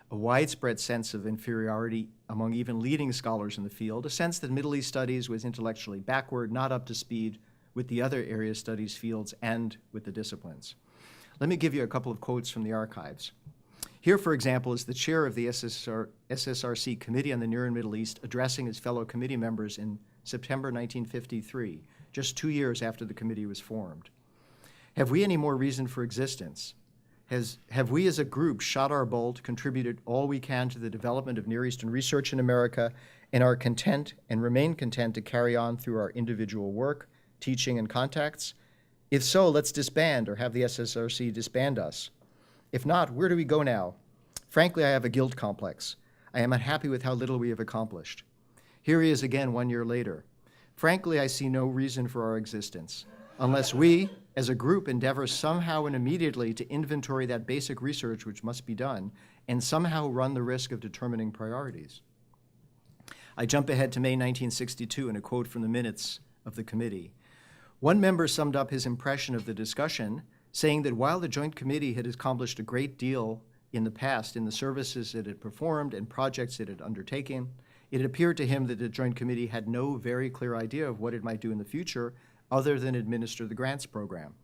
a widespread sense of inferiority among even leading scholars in the field, a sense that Middle East studies was intellectually backward, not up to speed with the other area studies fields and with the disciplines. Let me give you a couple of quotes from the archives. Here, for example, is the chair of the SSRC Committee on the Near and Middle East addressing his fellow committee members in September 1953, just 2 years after the committee was formed. Have we any more reason for existence? Have we as a group shot our bolt, contributed all we can to the development of Near Eastern research in America, and are content and remain content to carry on through our individual work, teaching, and contacts? If so, let's disband or have the SSRC disband us. If not, where do we go now? Frankly, I have a guilt complex. I am unhappy with how little we have accomplished. Here he is again 1 year later. Frankly, I see no reason for our existence, unless we, as a group, endeavor somehow and immediately to inventory that basic research which must be done, and somehow run the risk of determining priorities. I jump ahead to May 1962 in a quote from the minutes of the committee. One member summed up his impression of the discussion, saying that while the Joint Committee had accomplished a great deal in the past in the services it had performed and projects it had undertaken, it appeared to him that the Joint Committee had no very clear idea of what it might do in the future other than administer the grants program.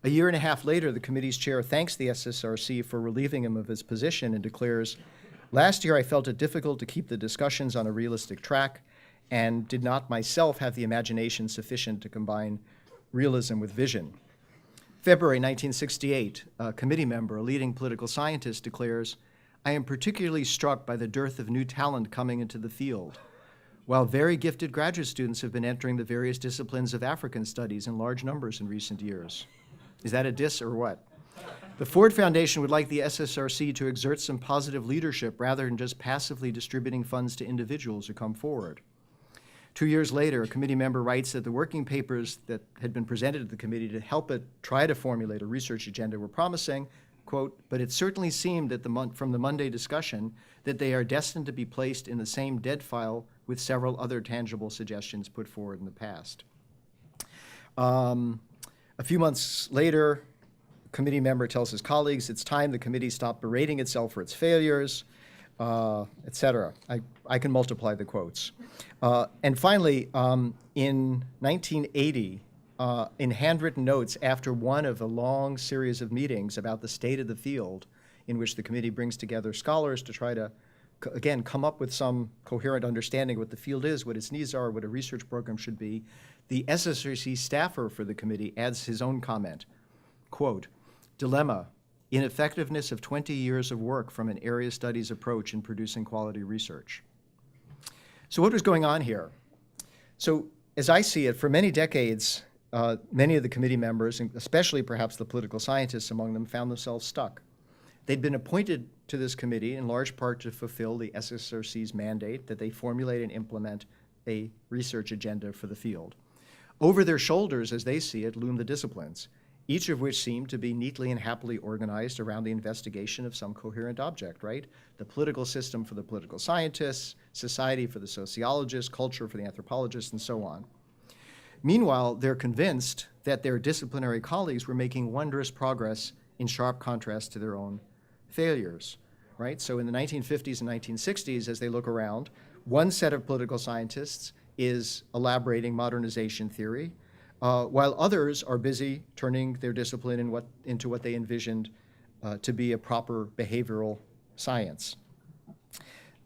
A year and a half later, the committee's chair thanks the SSRC for relieving him of his position and declares, "Last year I felt it difficult to keep the discussions on a realistic track and did not myself have the imagination sufficient to combine realism with vision." February 1968, a committee member, a leading political scientist, declares, "I am particularly struck by the dearth of new talent coming into the field. While very gifted graduate students have been entering the various disciplines of African studies in large numbers in recent years." Is that a diss or what? The Ford Foundation would like the SSRC to exert some positive leadership rather than just passively distributing funds to individuals who come forward. 2 years later, a committee member writes that the working papers that had been presented to the committee to help it try to formulate a research agenda were promising, quote, but it certainly seemed that from the Monday discussion that they are destined to be placed in the same dead file with several other tangible suggestions put forward in the past. A few months later, a committee member tells his colleagues it's time the committee stopped berating itself for its failures, et cetera. I can multiply the quotes. And finally, in 1980, in handwritten notes after one of a long series of meetings about the state of the field, in which the committee brings together scholars to try to, again, come up with some coherent understanding of what the field is, what its needs are, what a research program should be, the SSRC staffer for the committee adds his own comment, quote, dilemma, ineffectiveness of 20 years of work from an area studies approach in producing quality research. So what was going on here? So as I see it, for many decades, many of the committee members, and especially perhaps the political scientists among them, found themselves stuck. They'd been appointed to this committee in large part to fulfill the SSRC's mandate that they formulate and implement a research agenda for the field. Over their shoulders, as they see it, loom the disciplines, each of which seem to be neatly and happily organized around the investigation of some coherent object, right? The political system for the political scientists, society for the sociologists, culture for the anthropologists, and so on. Meanwhile, they're convinced that their disciplinary colleagues were making wondrous progress in sharp contrast to their own failures, right? So in the 1950s and 1960s, as they look around, one set of political scientists is elaborating modernization theory, while others are busy turning their discipline into what they envisioned to be a proper behavioral science.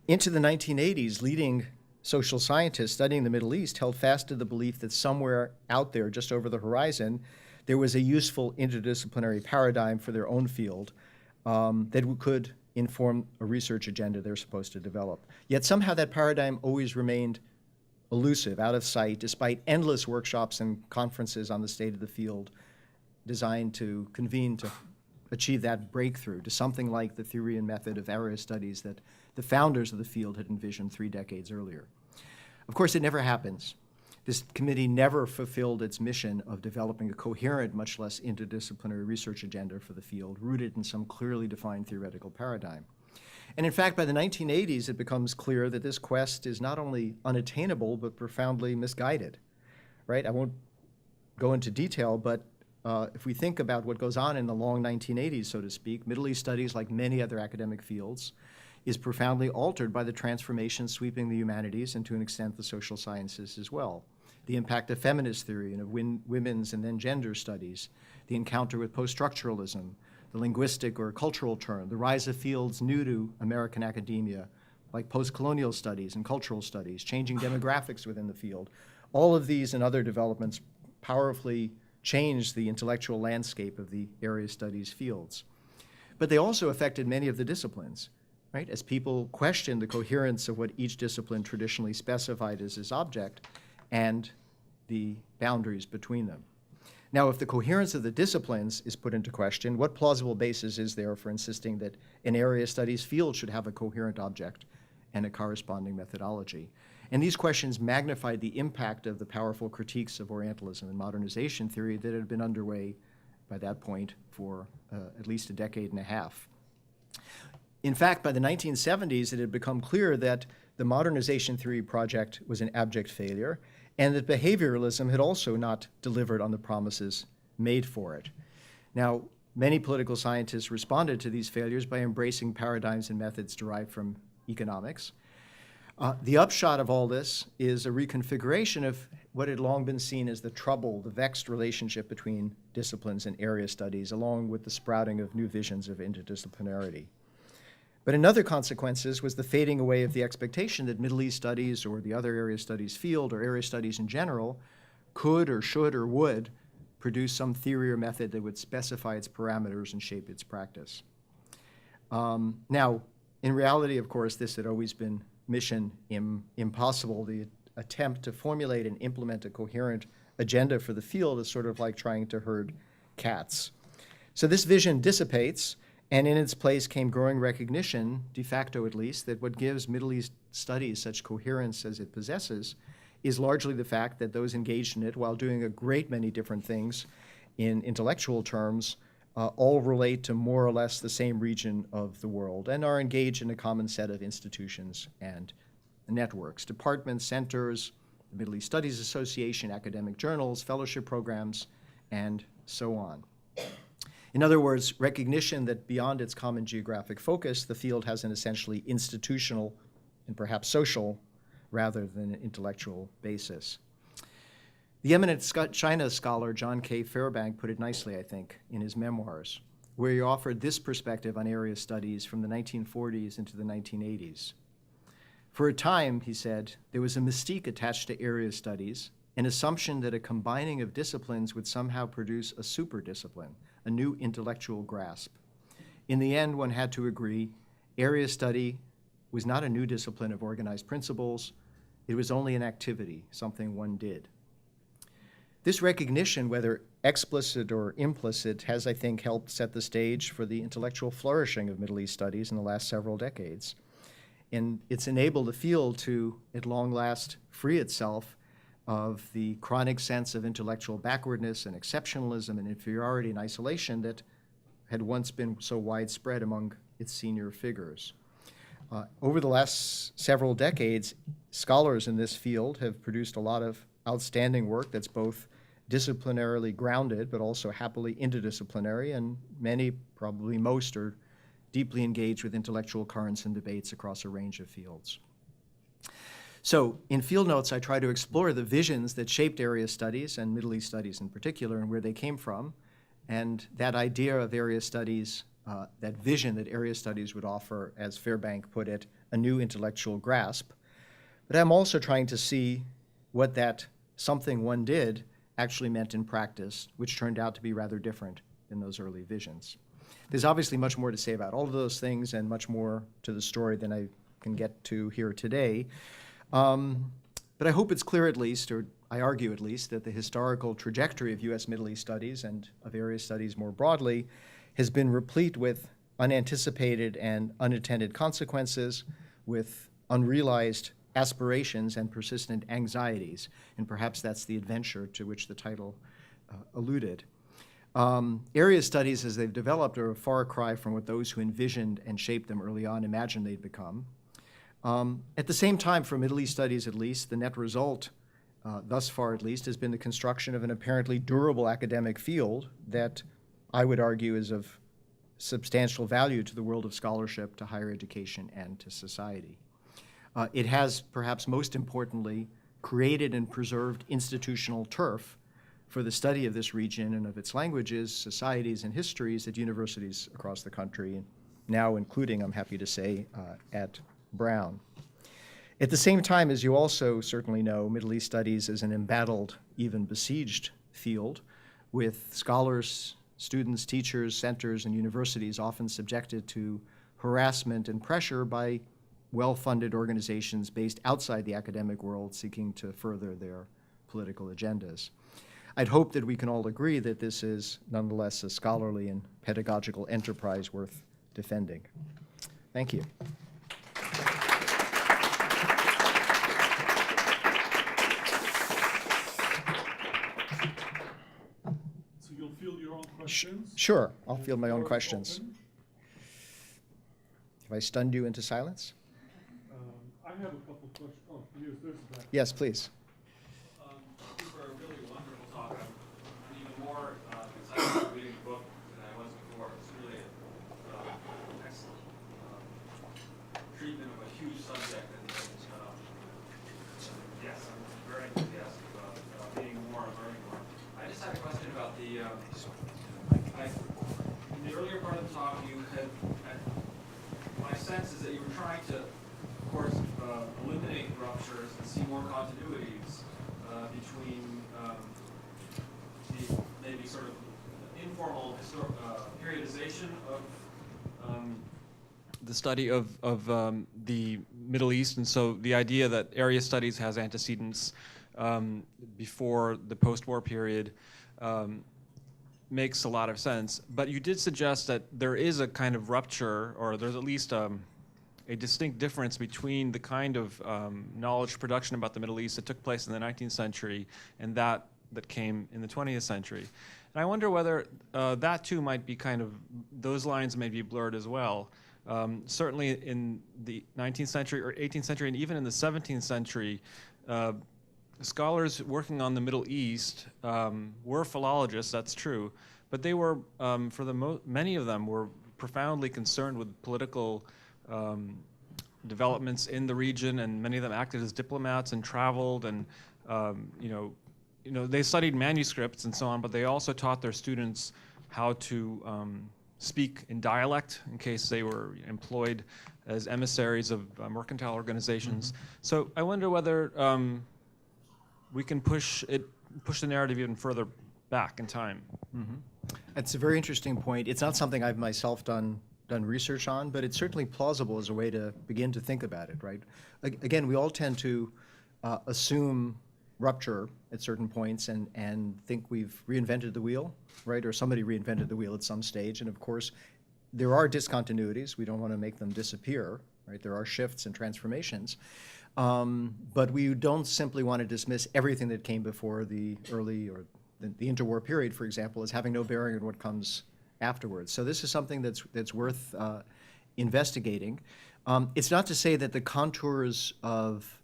Into the 1980s, leading social scientists studying the Middle East held fast to the belief that somewhere out there, just over the horizon, there was a useful interdisciplinary paradigm for their own field that could inform a research agenda they're supposed to develop. Yet somehow that paradigm always remained elusive, out of sight, despite endless workshops and conferences on the state of the field designed to convene to achieve that breakthrough to something like the theory and method of area studies that the founders of the field had envisioned 3 decades earlier. Of course, it never happens. This committee never fulfilled its mission of developing a coherent, much less interdisciplinary research agenda for the field, rooted in some clearly defined theoretical paradigm. And in fact, by the 1980s, it becomes clear that this quest is not only unattainable, but profoundly misguided, right? I won't go into detail, but if we think about what goes on in the long 1980s, so to speak, Middle East studies, like many other academic fields, is profoundly altered by the transformation sweeping the humanities and to an extent the social sciences as well. The impact of feminist theory and of women's and then gender studies, the encounter with post-structuralism, the linguistic or cultural turn, the rise of fields new to American academia, like post-colonial studies and cultural studies, changing demographics within the field. All of these and other developments powerfully changed the intellectual landscape of the area studies fields. But they also affected many of the disciplines, right? As people questioned the coherence of what each discipline traditionally specified as its object and the boundaries between them. Now, if the coherence of the disciplines is put into question, what plausible basis is there for insisting that an area studies field should have a coherent object and a corresponding methodology? And these questions magnified the impact of the powerful critiques of Orientalism and modernization theory that had been underway by that point for at least a decade and a half. In fact, by the 1970s, it had become clear that the modernization theory project was an abject failure, and that behavioralism had also not delivered on the promises made for it. Now, many political scientists responded to these failures by embracing paradigms and methods derived from economics. The upshot of all this is a reconfiguration of what had long been seen as the troubled, the vexed relationship between disciplines and area studies, along with the sprouting of new visions of interdisciplinarity. But another consequences was the fading away of the expectation that Middle East studies or the other area studies field or area studies in general could or should or would produce some theory or method that would specify its parameters and shape its practice. Now, in reality, of course, this had always been mission impossible. The attempt to formulate and implement a coherent agenda for the field is sort of like trying to herd cats. So this vision dissipates, and in its place came growing recognition, de facto at least, that what gives Middle East studies such coherence as it possesses is largely the fact that those engaged in it, while doing a great many different things in intellectual terms, all relate to more or less the same region of the world and are engaged in a common set of institutions and networks, departments, centers, the Middle East Studies Association, academic journals, fellowship programs, and so on. In other words, recognition that beyond its common geographic focus, the field has an essentially institutional and perhaps social rather than an intellectual basis. The eminent China scholar John K. Fairbank put it nicely, I think, in his memoirs, where he offered this perspective on area studies from the 1940s into the 1980s. For a time, he said, there was a mystique attached to area studies, an assumption that a combining of disciplines would somehow produce a super discipline, a new intellectual grasp. In the end, one had to agree, area study was not a new discipline of organized principles, it was only an activity, something one did. This recognition, whether explicit or implicit, has, I think, helped set the stage for the intellectual flourishing of Middle East studies in the last several decades. And it's enabled the field to, at long last, free itself of the chronic sense of intellectual backwardness and exceptionalism and inferiority and isolation that had once been so widespread among its senior figures. Over the last several decades, scholars in this field have produced a lot of outstanding work that's both disciplinarily grounded but also happily interdisciplinary, and many, probably most, are deeply engaged with intellectual currents and debates across a range of fields. So in Field Notes, I try to explore the visions that shaped area studies, and Middle East studies in particular, and where they came from, and that idea of area studies, that vision that area studies would offer, as Fairbank put it, a new intellectual grasp. But I'm also trying to see what that something one did actually meant in practice, which turned out to be rather different than those early visions. There's obviously much more to say about all of those things and much more to the story than I can get to here today. But I hope it's clear at least, or I argue at least, that the historical trajectory of U.S. Middle East studies and of area studies more broadly has been replete with unanticipated and unattended consequences, with unrealized aspirations and persistent anxieties. And perhaps that's the adventure to which the title alluded. Area studies, as they've developed, are a far cry from what those who envisioned and shaped them early on imagined they'd become. At the same time, for Middle East studies at least, the net result, thus far at least, has been the construction of an apparently durable academic field that I would argue is of substantial value to the world of scholarship, to higher education, and to society. It has, perhaps most importantly, created and preserved institutional turf for the study of this region and of its languages, societies, and histories at universities across the country, now including, I'm happy to say, at Brown. At the same time, as you also certainly know, Middle East studies is an embattled, even besieged field, with scholars, students, teachers, centers, and universities often subjected to harassment and pressure by well-funded organizations based outside the academic world seeking to further their political agendas. I'd hope that we can all agree that this is nonetheless a scholarly and pedagogical enterprise worth defending. Thank you. So you'll field your own questions? Sure, I'll field my own Floor is questions. open. Have I stunned you into silence? I have a couple questions. Oh, there's that. Yes, please. Thank you for a really wonderful talk. I'm even more excited about reading the book than I was before. It's really an excellent treatment of a huge subject. And yes, I'm very enthusiastic about reading more and learning more. I just had a question about the, in the earlier part of the talk, you had, my sense is that you were trying to, of course, eliminate ruptures and see more continuities between the maybe sort of informal periodization of the study of the Middle East, and so the idea that area studies has antecedents before the post-war period, makes a lot of sense. But you did suggest that there is a kind of rupture, or there's at least a distinct difference between the kind of knowledge production about the Middle East that took place in the 19th century and that came in the 20th century. And I wonder whether that too might be kind of, those lines may be blurred as well. Certainly in the 19th century or 18th century and even in the 17th century, scholars working on the Middle East were philologists, that's true, but they were, many of them were profoundly concerned with political developments in the region, and many of them acted as diplomats and traveled, and they studied manuscripts and so on, but they also taught their students how to speak in dialect in case they were employed as emissaries of mercantile organizations. Mm-hmm. So I wonder whether we can push the narrative even further back in time. Mm-hmm. That's a very interesting point. It's not something I've myself done research on, but it's certainly plausible as a way to begin to think about it, right? Again, we all tend to assume rupture at certain points and think we've reinvented the wheel, right? Or somebody reinvented the wheel at some stage. And of course, there are discontinuities. We don't want to make them disappear, right? There are shifts and transformations. But we don't simply want to dismiss everything that came before the early or the interwar period, for example, as having no bearing on what comes afterwards. So this is something that's worth investigating. It's not to say that the contours of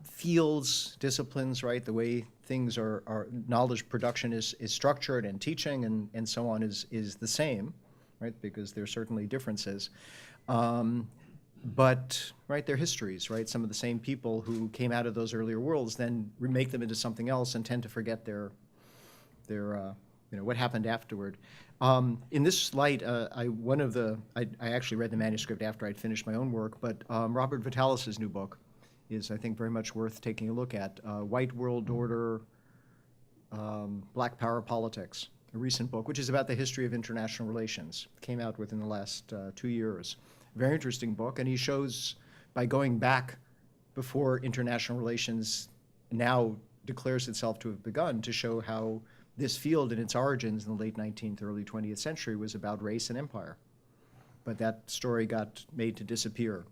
fields, disciplines, right, the way things are knowledge production is structured and teaching and so on is the same, right, because there are certainly differences. But, right, they're histories, right? Some of the same people who came out of those earlier worlds then remake them into something else and tend to forget their what happened afterward. In this light, I actually read the manuscript after I'd finished my own work, but Robert Vitalis' new book is, I think, very much worth taking a look at. White World Order, Black Power Politics, a recent book, which is about the history of international relations. Came out within the last 2 years. Very interesting book, and he shows, by going back before international relations now declares itself to have begun, to show how this field in its origins in the late 19th, early 20th century was about race and empire. But that story got made to disappear.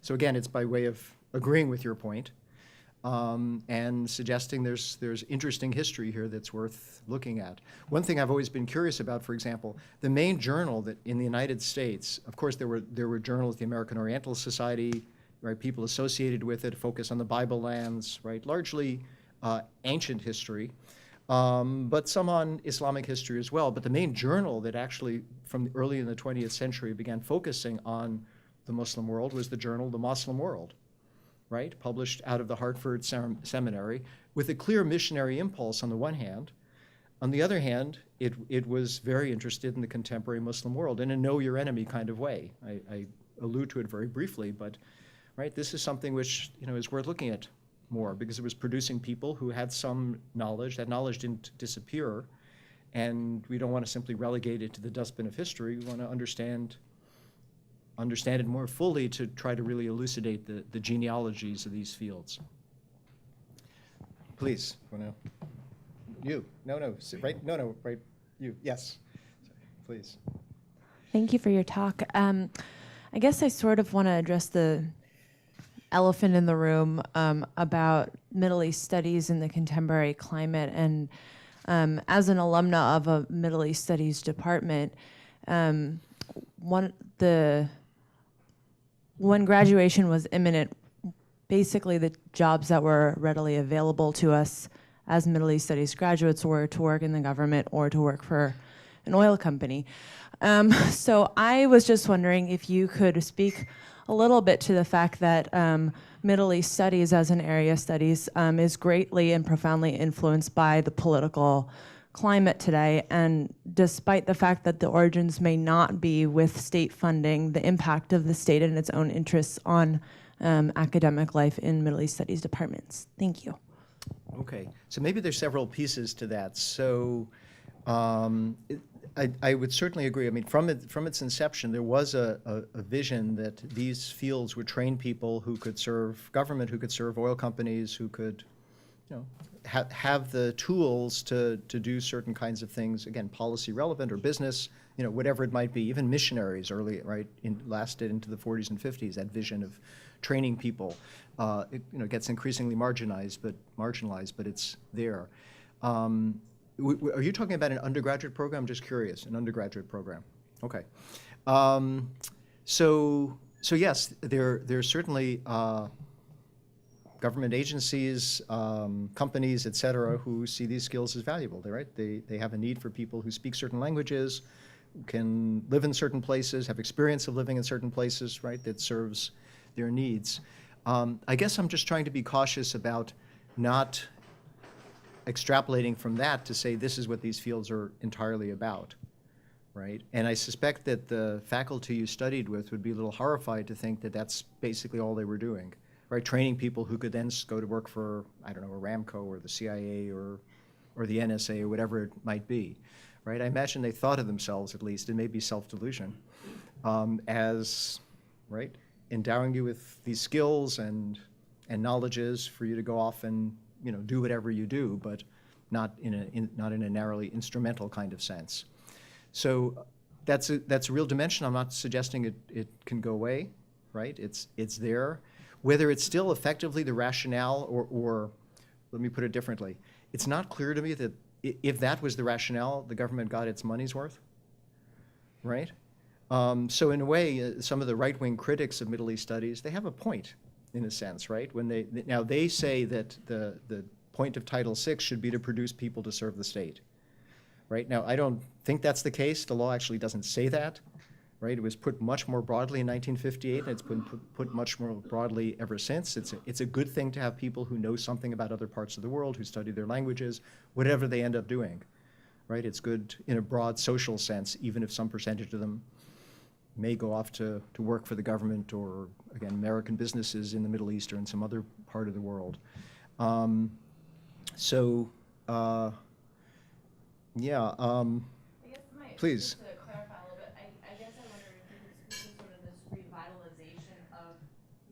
So again, it's by way of agreeing with your point and suggesting there's interesting history here that's worth looking at. One thing I've always been curious about, for example, the main journal that in the United States, of course there were journals, the American Orientalist Society, right, people associated with it, focus on the Bible lands, right, largely ancient history, but some on Islamic history as well. But the main journal that actually, from early in the 20th century, began focusing on the Muslim world was the journal The Muslim World, right? Published out of the Hartford Seminary with a clear missionary impulse on the one hand. On the other hand, it was very interested in the contemporary Muslim world in a know your enemy kind of way. I allude to it very briefly, but right, this is something which is worth looking at more because it was producing people who had some knowledge. That knowledge didn't disappear, and we don't want to simply relegate it to the dustbin of history. We want to understand it more fully to try to really elucidate the genealogies of these fields. Please, you. No, right? No, right, you, yes. Sorry, please. Thank you for your talk. I guess I sort of want to address the elephant in the room about Middle East studies in the contemporary climate. And as an alumna of a Middle East studies department, when graduation was imminent, basically the jobs that were readily available to us as Middle East studies graduates were to work in the government or to work for an oil company. So I was just wondering if you could speak a little bit to the fact that Middle East studies as an area of studies is greatly and profoundly influenced by the political climate today, and despite the fact that the origins may not be with state funding, the impact of the state and its own interests on academic life in Middle East studies departments. Thank you. Okay, so maybe there's several pieces to that. So I would certainly agree. I mean, from its inception, there was a vision that these fields would train people who could serve government, who could serve oil companies, who could you know, have the tools to do certain kinds of things, again, policy relevant or business, you know, whatever it might be. Even missionaries early, right, lasted into the 40s and 50s, that vision of training people. It, you know, gets increasingly marginalized, but it's there. Are you talking about an undergraduate program? I'm just curious, an undergraduate program. Okay. So yes, there's certainly government agencies, companies, et cetera, who see these skills as valuable. They're right. They have a need for people who speak certain languages, can live in certain places, have experience of living in certain places, right, that serves their needs. I guess I'm just trying to be cautious about not extrapolating from that to say this is what these fields are entirely about, right? And I suspect that the faculty you studied with would be a little horrified to think that that's basically all they were doing, right? Training people who could then go to work for, I don't know, Aramco or the CIA or the NSA or whatever it might be, right? I imagine they thought of themselves, at least, and maybe self-delusion, as, right, endowing you with these skills and knowledges for you to go off and, you know, do whatever you do, but not in a narrowly instrumental kind of sense. So that's a real dimension. I'm not suggesting it can go away, right? It's there. Whether it's still effectively the rationale or let me put it differently, it's not clear to me that if that was the rationale, the government got its money's worth, right? So in a way, some of the right-wing critics of Middle East studies, they have a point, in a sense, right? When they say that the point of Title VI should be to produce people to serve the state, right? Now, I don't think that's the case. The law actually doesn't say that, right? It was put much more broadly in 1958, and it's been put much more broadly ever since. It's a good thing to have people who know something about other parts of the world, who study their languages, whatever they end up doing, right? It's good in a broad social sense, even if some percentage of them may go off to work for the government or, again, American businesses in the Middle East or in some other part of the world. Yeah. I guess Please. just to clarify a little bit, I guess I wonder if you could speak to sort of this revitalization of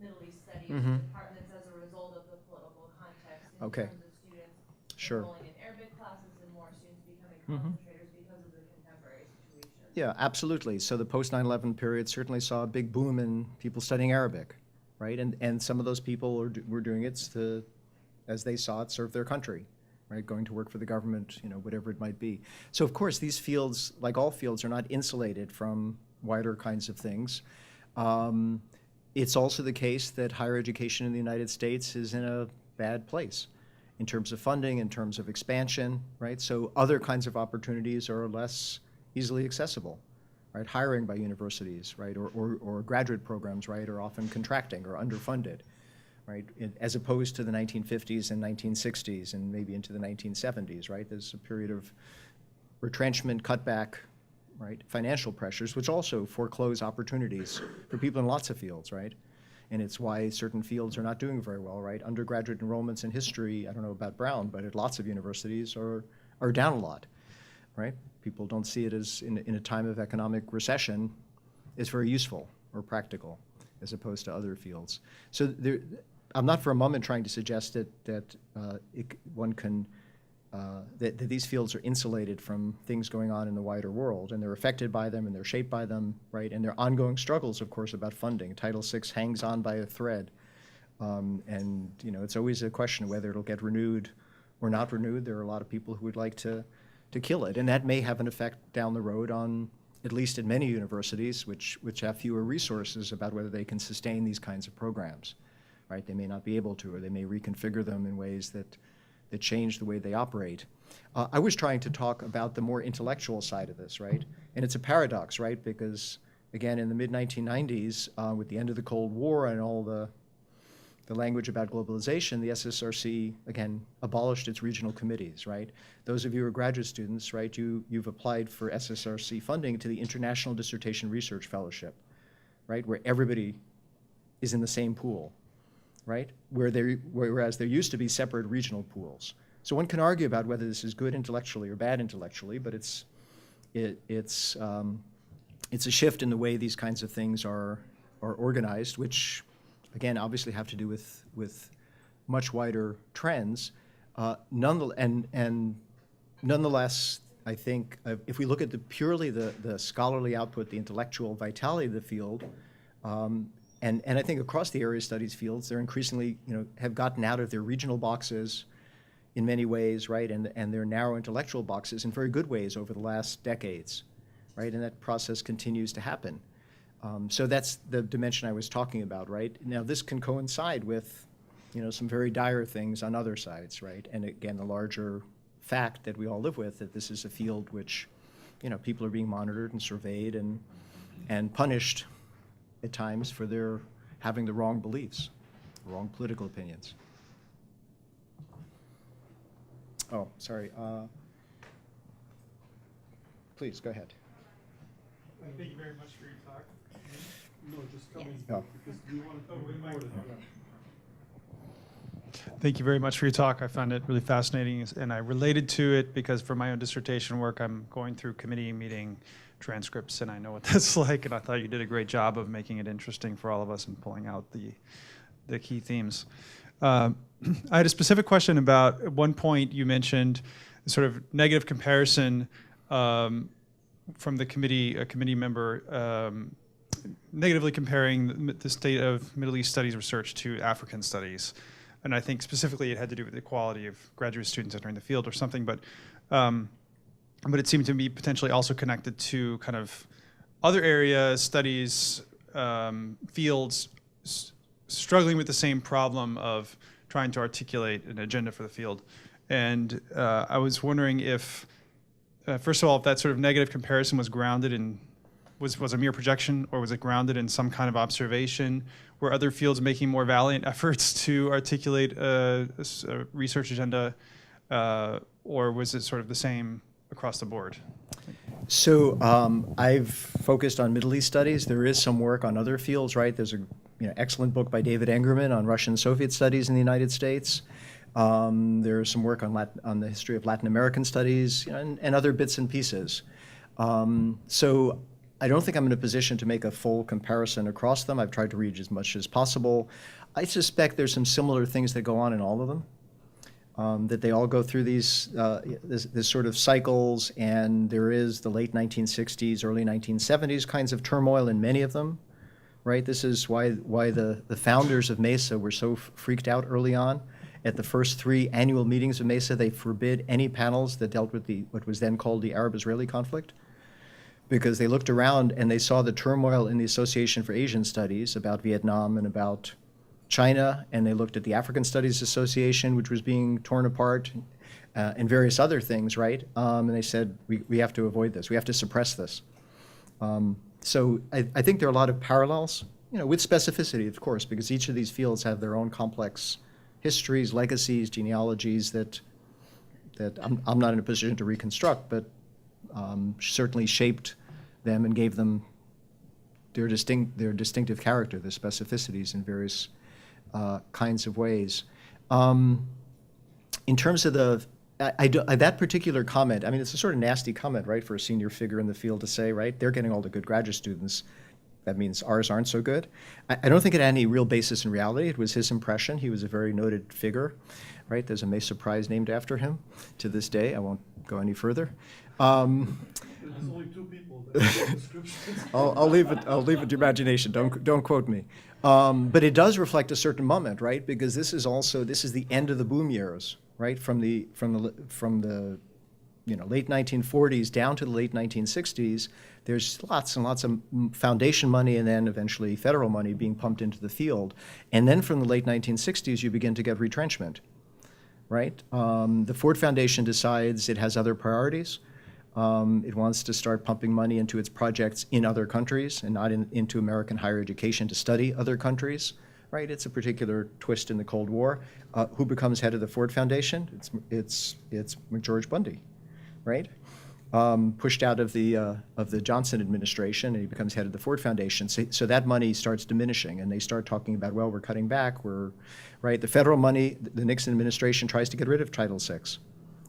Middle East studies departments as a result of the political context in Okay. terms of students Sure. enrolling in Arabic classes and more students becoming concentrators because of the contemporary situation. Yeah, absolutely. So the post 9/11 period certainly saw a big boom in people studying Arabic, right? And some of those people were doing it to, as they saw it, serve their country, right? Going to work for the government, you know, whatever it might be. So of course, these fields, like all fields, are not insulated from wider kinds of things. It's also the case that higher education in the United States is in a bad place in terms of funding, in terms of expansion, right? So other kinds of opportunities are less easily accessible, right? Hiring by universities, right, or graduate programs, right, are often contracting or underfunded, right, as opposed to the 1950s and 1960s and maybe into the 1970s, right? There's a period of retrenchment, cutback, right, financial pressures, which also foreclose opportunities for people in lots of fields, right? And it's why certain fields are not doing very well, right? Undergraduate enrollments in history, I don't know about Brown, but at lots of universities are down a lot, right? People don't see it as, in a time of economic recession, as very useful or practical, as opposed to other fields. So there, I'm not for a moment trying to suggest that these fields are insulated from things going on in the wider world, and they're affected by them, and they're shaped by them, right? And there are ongoing struggles, of course, about funding. Title VI hangs on by a thread, and you know, it's always a question of whether it'll get renewed or not renewed. There are a lot of people who would like to kill it, and that may have an effect down the road on, at least in many universities, which have fewer resources, about whether they can sustain these kinds of programs, right? They may not be able to, or they may reconfigure them in ways that change the way they operate. I was trying to talk about the more intellectual side of this, right? And it's a paradox, right? Because, again, in the mid-1990s, with the end of the Cold War and all the language about globalization, the SSRC, again, abolished its regional committees, right? Those of you who are graduate students, right, you've applied for SSRC funding to the International Dissertation Research Fellowship, right, where everybody is in the same pool, right? Whereas there used to be separate regional pools. So one can argue about whether this is good intellectually or bad intellectually, but it's a shift in the way these kinds of things are organized, which, again, obviously have to do with much wider trends. Nonetheless, I think if we look at purely the scholarly output, the intellectual vitality of the field, and I think across the area studies fields, they're increasingly, have gotten out of their regional boxes in many ways, right, and their narrow intellectual boxes in very good ways over the last decades, right, and that process continues to happen. So that's the dimension I was talking about, right? Now, this can coincide with, some very dire things on other sides, right? And again, the larger fact that we all live with, that this is a field which, people are being monitored and surveyed and punished at times for their having the wrong beliefs, wrong political opinions. Oh, sorry. Please, go ahead. Thank you very much for your talk. No, just coming, Oh. because we want to record it. Thank you very much for your talk. I found it really fascinating, and I related to it because for my own dissertation work, I'm going through committee meeting transcripts, and I know what that's like, and I thought you did a great job of making it interesting for all of us and pulling out the key themes. I had a specific question about, at one point you mentioned sort of negative comparison from the committee, a committee member, negatively comparing the state of Middle East studies research to African studies. And I think specifically it had to do with the quality of graduate students entering the field or something, but it seemed to be potentially also connected to kind of other areas, studies, fields struggling with the same problem of trying to articulate an agenda for the field. And I was wondering if, first of all, if that sort of negative comparison was grounded in, was a mere projection, or was it grounded in some kind of observation? Were other fields making more valiant efforts to articulate a research agenda, or was it sort of the same across the board? So I've focused on Middle East studies. There is some work on other fields, right? There's a excellent book by David Engerman on Russian Soviet studies in the United States. There's some work on the history of Latin American studies, and other bits and pieces. So I don't think I'm in a position to make a full comparison across them. I've tried to read as much as possible. I suspect there's some similar things that go on in all of them, that they all go through these this sort of cycles, and there is the late 1960s, early 1970s kinds of turmoil in many of them, right? This is why the founders of MESA were so freaked out early on. At the first 3 annual meetings of MESA, they forbid any panels that dealt with what was then called the Arab-Israeli conflict, because they looked around and they saw the turmoil in the Association for Asian Studies about Vietnam and about China, and they looked at the African Studies Association, which was being torn apart, and various other things, right? And they said, we have to avoid this. We have to suppress this. So I think there are a lot of parallels, with specificity, of course, because each of these fields have their own complex histories, legacies, genealogies that I'm not in a position to reconstruct, but certainly shaped them and gave them their distinctive character, their specificities in various kinds of ways. In terms of that particular comment, I mean, it's a sort of nasty comment, right, for a senior figure in the field to say, right, they're getting all the good graduate students. That means ours aren't so good. I don't think it had any real basis in reality. It was his impression. He was a very noted figure, right? There's a Mesa Prize named after him to this day. I won't go any further. There's only 2 people that have descriptions. I'll leave it to imagination. Don't quote me. But it does reflect a certain moment, right? Because this is the end of the boom years, right? From the late 1940s down to the late 1960s. There's lots and lots of foundation money and then eventually federal money being pumped into the field. And then from the late 1960s, you begin to get retrenchment, right? The Ford Foundation decides it has other priorities. It wants to start pumping money into its projects in other countries and not into American higher education to study other countries, right? It's a particular twist in the Cold War. Who becomes head of the Ford Foundation? It's McGeorge Bundy, right? Pushed out of the Johnson administration, and he becomes head of the Ford Foundation. So that money starts diminishing, and they start talking about, well, we're cutting back. Right? The federal money, the Nixon administration tries to get rid of Title VI,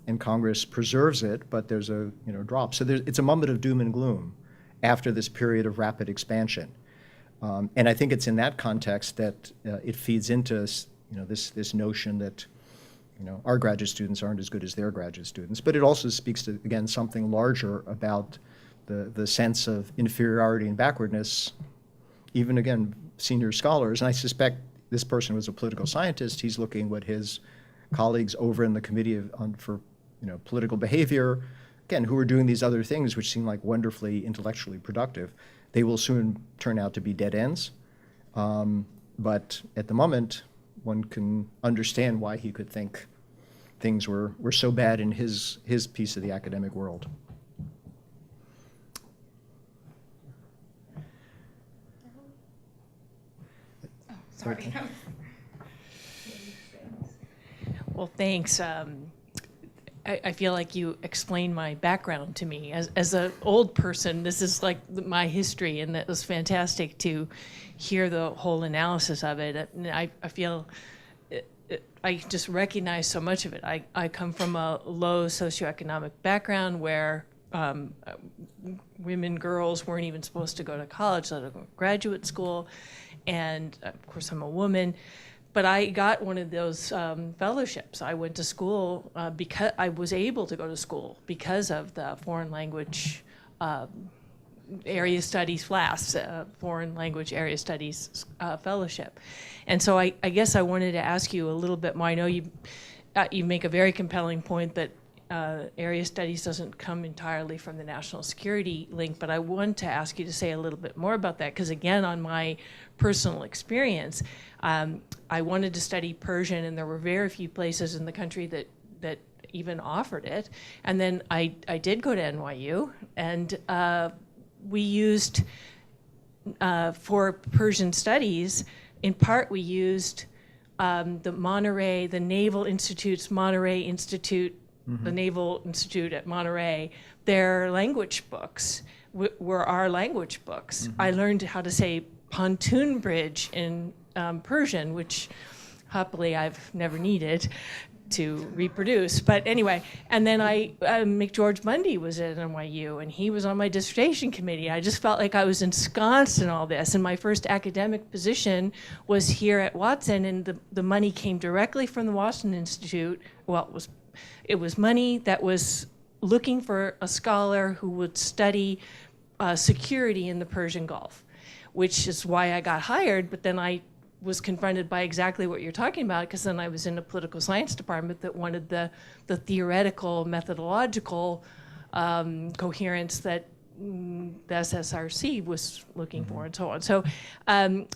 and Congress preserves it, but there's a drop. So it's a moment of doom and gloom after this period of rapid expansion, and I think it's in that context that it feeds into this notion that you know, our graduate students aren't as good as their graduate students. But it also speaks to, again, something larger about the sense of inferiority and backwardness, even, again, senior scholars. And I suspect this person was a political scientist. He's looking what his colleagues over in the Committee for Political Behavior, again, who are doing these other things which seem like wonderfully intellectually productive, they will soon turn out to be dead ends. But at the moment, one can understand why he could think things were so bad in his piece of the academic world. Sorry. Well, thanks. I feel like you explained my background to me. As an old person, this is like my history, and that was fantastic to hear the whole analysis of it. And I feel I just recognize so much of it. I come from a low socioeconomic background where women, girls weren't even supposed to go to college, let alone graduate school. And of course, I'm a woman. But I got one of those fellowships. I went to school because I was able to go to school because of the foreign language area studies FLAS, foreign language area studies fellowship. And so I guess I wanted to ask you a little bit more. I know you make a very compelling point that area studies doesn't come entirely from the national security link, but I want to ask you to say a little bit more about that, because again, on my personal experience, I wanted to study Persian, and there were very few places in the country that even offered it. And then I did go to NYU, and we used, for Persian studies, in part we used the Monterey, the Naval Institute's Monterey Institute, the Naval Institute at Monterey, their language books were our language books. I learned how to say pontoon bridge in Persian, which happily I've never needed to reproduce. But anyway, and then McGeorge Bundy was at NYU, and he was on my dissertation committee. I just felt like I was ensconced in all this. And my first academic position was here at Watson, and the money came directly from the Washington Institute. Well, it was money that was looking for a scholar who would study security in the Persian Gulf, which is why I got hired. But then I was confronted by exactly what you're talking about, because then I was in a political science department that wanted the theoretical, methodological coherence that the SSRC was looking for, and so on. So, and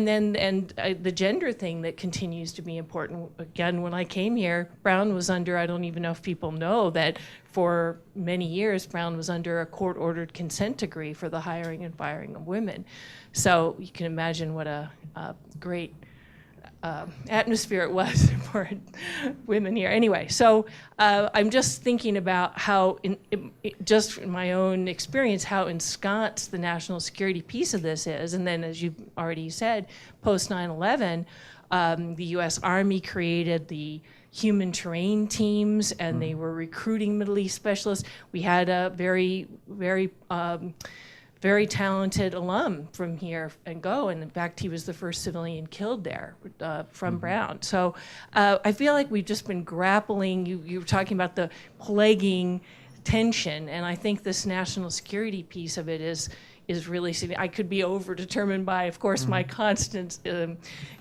the gender thing that continues to be important. Again, when I came here, Brown was under, I don't even know if people know that for many years, Brown was under a court-ordered consent decree for the hiring and firing of women. So you can imagine what a great atmosphere it was for women here. Anyway, so I'm just thinking about how, just in my own experience, how ensconced the national security piece of this is. And then, as you already said, post 9/11, the U.S. Army created the human terrain teams, and they were recruiting Middle East specialists. We had a very, very talented alum from here and in fact, he was the first civilian killed there from Brown. So I feel like we've just been grappling, you were talking about the plaguing tension, and I think this national security piece of it is really significant. I could be over-determined by, of course, my constant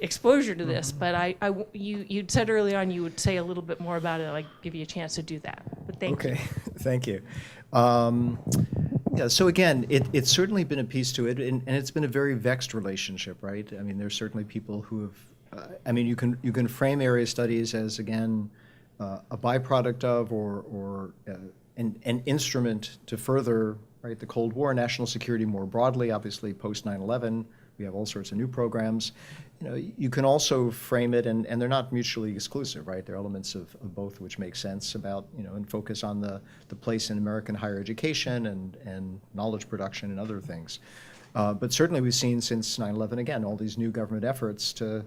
exposure to this, but you'd said early on you would say a little bit more about it. I'd give you a chance to do that, but thank you. Okay, thank you. Yeah, so again, it's certainly been a piece to it, and it's been a very vexed relationship, right? I mean, there's certainly people who have, you can frame area studies as, again, a byproduct of or an instrument to further, right, the Cold War, national security more broadly, obviously post 9/11. We have all sorts of new programs. You can also frame it, and they're not mutually exclusive, right? There are elements of both which make sense about, and focus on the place in American higher education and knowledge production and other things. But certainly we've seen since 9/11, again, all these new government efforts to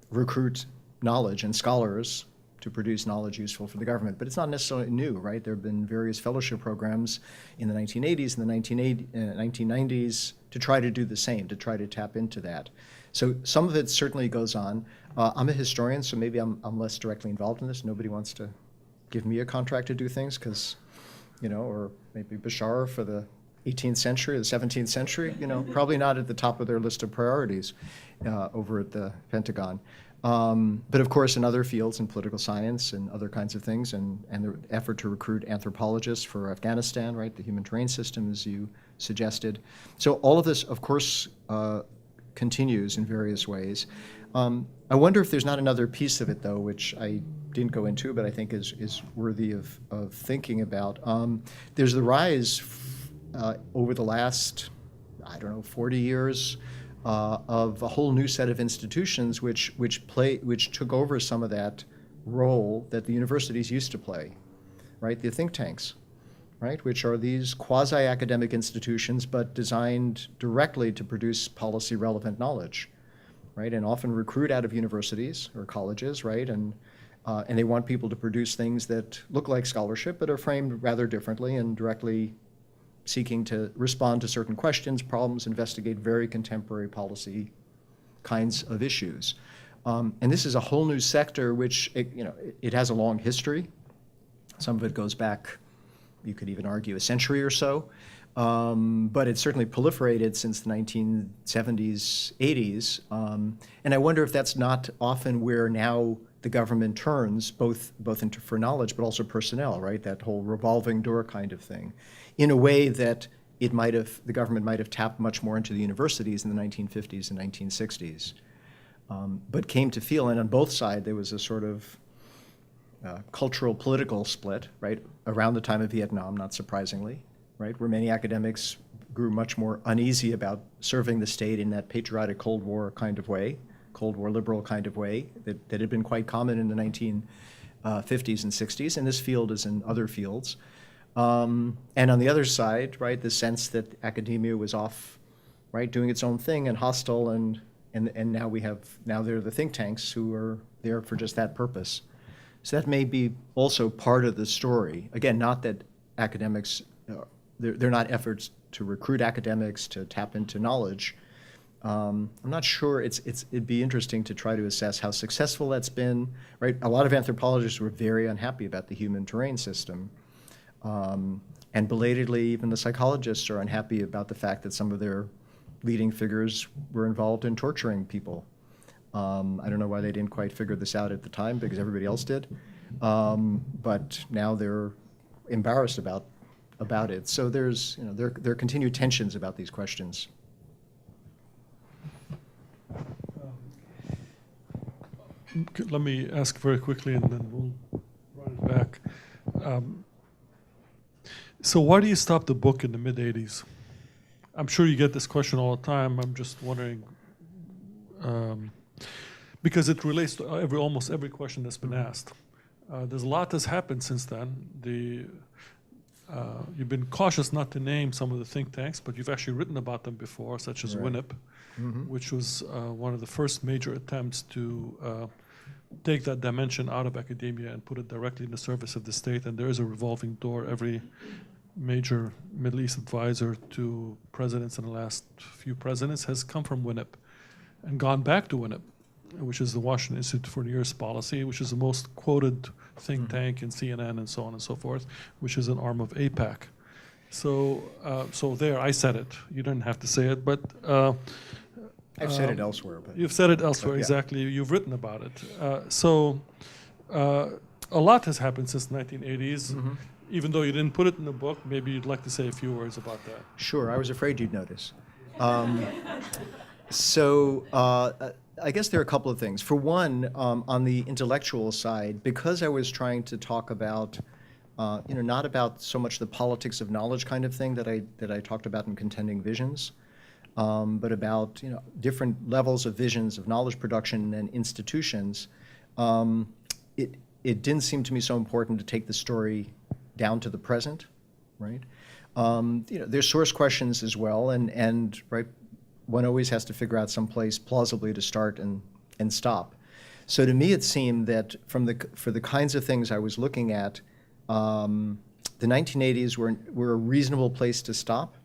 recruit knowledge and scholars to produce knowledge useful for the government. But it's not necessarily new, right? There have been various fellowship programs in the 1980s and the 1990s to try to do the same, to try to tap into that. So some of it certainly goes on. I'm a historian, so maybe I'm less directly involved in this. Nobody wants to give me a contract to do things because, or maybe Bashar for the 18th century, the 17th century, probably not at the top of their list of priorities over at the Pentagon. But of course, in other fields, in political science and other kinds of things, and the effort to recruit anthropologists for Afghanistan, right, the human terrain system, as you suggested. So all of this, of course, continues in various ways. I wonder if there's not another piece of it, though, which I didn't go into, but I think is worthy of thinking about. There's the rise over the last, 40 years, of a whole new set of institutions which took over some of that role that the universities used to play, right? The think tanks, right? Which are these quasi-academic institutions, but designed directly to produce policy-relevant knowledge, right? And often recruit out of universities or colleges, right? And they want people to produce things that look like scholarship, but are framed rather differently and directly seeking to respond to certain questions, problems, investigate very contemporary policy kinds of issues. And this is a whole new sector which, it has a long history. Some of it goes back, you could even argue, a century or so. But it's certainly proliferated since the 1970s, 80s. And I wonder if that's not often where now the government turns, both for knowledge, but also personnel, right? That whole revolving door kind of thing, in a way that the government might have tapped much more into the universities in the 1950s and 1960s, but came to feel, and on both sides there was a sort of cultural political split, right, around the time of Vietnam, not surprisingly, right, where many academics grew much more uneasy about serving the state in that patriotic Cold War kind of way, Cold War liberal kind of way that had been quite common in the 1950s and 60s, and this field is in other fields. And on the other side, right, the sense that academia was off, right, doing its own thing and hostile, and now they're the think tanks who are there for just that purpose. So that may be also part of the story. Again, not that academics, they're not efforts to recruit academics to tap into knowledge. I'm not sure. It'd be interesting to try to assess how successful that's been. Right, a lot of anthropologists were very unhappy about the human terrain system. And belatedly, even the psychologists are unhappy about the fact that some of their leading figures were involved in torturing people. I don't know why they didn't quite figure this out at the time, because everybody else did. But now they're embarrassed about it. So there's, there are continued tensions about these questions. Let me ask very quickly, and then we'll run it back. So why do you stop the book in the mid-'80s? I'm sure you get this question all the time. I'm just wondering, because it relates to almost every question that's been asked. There's a lot that's happened since then. You've been cautious not to name some of the think tanks, but you've actually written about them before, such as Right. WINEP, which was one of the first major attempts to take that dimension out of academia and put it directly in the service of the state. And there is a revolving door. Every major Middle East advisor to presidents in the last few presidents has come from WINEP and gone back to WINEP, which is the Washington Institute for Near East Policy, which is the most quoted think tank in CNN and so on and so forth, which is an arm of AIPAC. So, there, I said it. You didn't have to say it, but I've said it elsewhere, but you've said it elsewhere, yeah. exactly. You've written about it. A lot has happened since the 1980s. Even though you didn't put it in the book, maybe you'd like to say a few words about that. Sure, I was afraid you'd notice. I guess there are a couple of things. For one, on the intellectual side, because I was trying to talk about, not about so much the politics of knowledge kind of thing that I talked about in Contending Visions, but about different levels of visions of knowledge production and institutions. It didn't seem to me so important to take the story down to the present, right? There's source questions as well, and right, one always has to figure out some place plausibly to start and stop. So to me, it seemed that for the kinds of things I was looking at, the 1980s were a reasonable place to stop,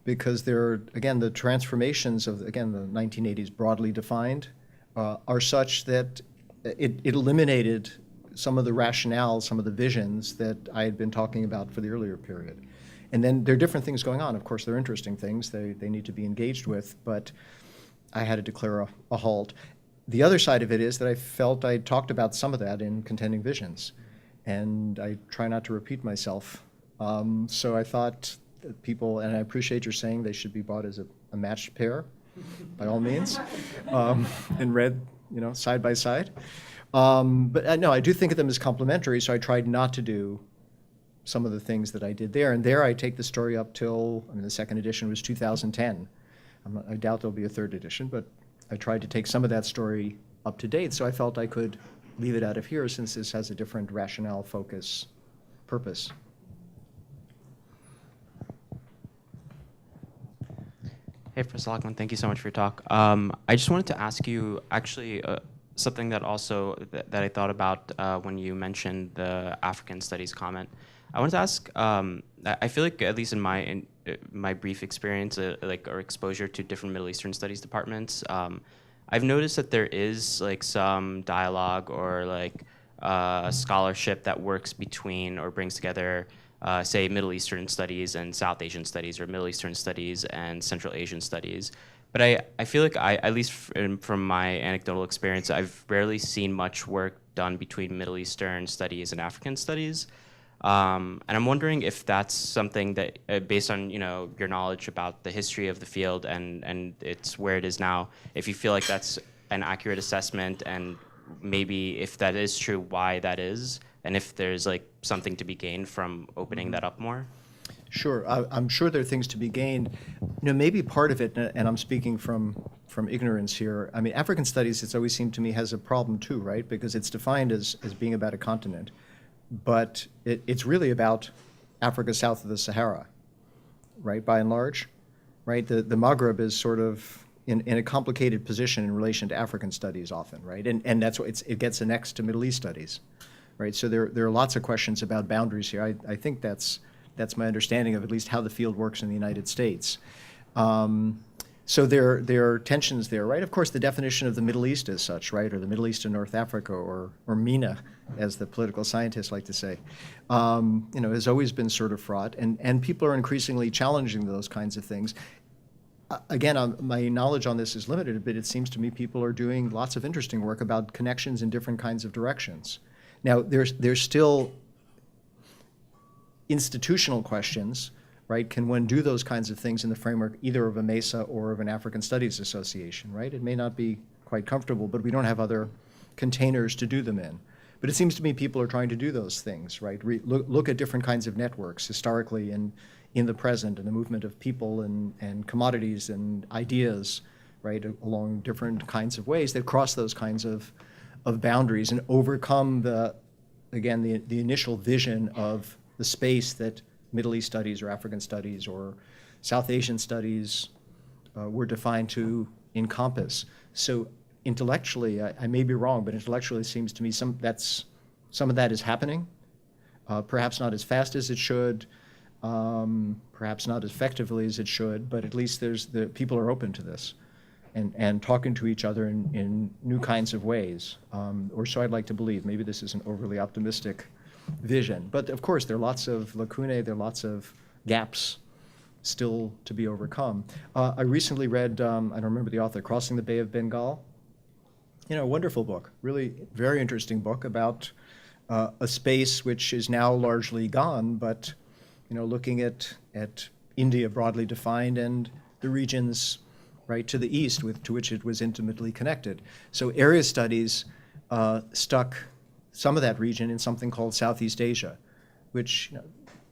because there are, again, the transformations of, again, the 1980s broadly defined are such that it eliminated some of the rationale, some of the visions that I had been talking about for the earlier period. And then there are different things going on. Of course, they're interesting things. They need to be engaged with, but I had to declare a halt. The other side of it is that I felt I talked about some of that in Contending Visions, and I try not to repeat myself. So I thought that people, and I appreciate your saying they should be bought as a matched pair, by all means, and read, side by side. But no, I do think of them as complementary, so I tried not to do some of the things that I did there. And there I take the story up till, the second edition was 2010. I doubt there'll be a third edition, but I tried to take some of that story up to date, so I felt I could leave it out of here since this has a different rationale, focus, purpose. Hey, Professor Lockman, thank you so much for your talk. I just wanted to ask you actually something that also that I thought about when you mentioned the African studies comment. I wanted to ask, I feel like at least in my brief experience, or exposure to different Middle Eastern studies departments, I've noticed that there is some dialogue or scholarship that works between or brings together say Middle Eastern studies and South Asian studies, or Middle Eastern studies and Central Asian studies. But I feel like at least from my anecdotal experience, I've rarely seen much work done between Middle Eastern studies and African studies. And I'm wondering if that's something that, based on your knowledge about the history of the field and it's where it is now, if you feel like that's an accurate assessment, and maybe if that is true, why that is, and if there's something to be gained from opening that up more. Sure, I'm sure there are things to be gained. Maybe part of it, and I'm speaking from ignorance here. African studies, it's always seemed to me, has a problem too, right? Because it's defined as being about a continent, but it's really about Africa south of the Sahara, right? By and large, right? The Maghreb is sort of in a complicated position in relation to African studies often, right? And that's what it gets annexed to Middle East studies, right? So there are lots of questions about boundaries here. I think that's my understanding of at least how the field works in the United States. So there are tensions there, right? Of course, the definition of the Middle East as such, right, or the Middle East and North Africa, or MENA, as the political scientists like to say, has always been sort of fraught, and people are increasingly challenging those kinds of things. Again, my knowledge on this is limited, but it seems to me people are doing lots of interesting work about connections in different kinds of directions. Now, there's still institutional questions, right? Can one do those kinds of things in the framework either of a MESA or of an African Studies Association, right? It may not be quite comfortable, but we don't have other containers to do them in. But it seems to me people are trying to do those things, right? Look at different kinds of networks historically and in the present, and the movement of people and commodities and ideas, right, along different kinds of ways that cross those kinds of boundaries and overcome the initial vision of the space that Middle East studies or African studies or South Asian studies were defined to encompass. So intellectually, I may be wrong, but intellectually it seems to me some of that is happening, perhaps not as fast as it should, perhaps not as effectively as it should, but at least people are open to this and talking to each other in new kinds of ways, or so I'd like to believe. Maybe this is an overly optimistic vision, but of course there are lots of lacunae, there are lots of gaps still to be overcome. I recently read, I don't remember the author, Crossing the Bay of Bengal. A wonderful book, really very interesting book about a space which is now largely gone, but looking at India broadly defined and the regions right to the east to which it was intimately connected. So area studies stuck some of that region in something called Southeast Asia, which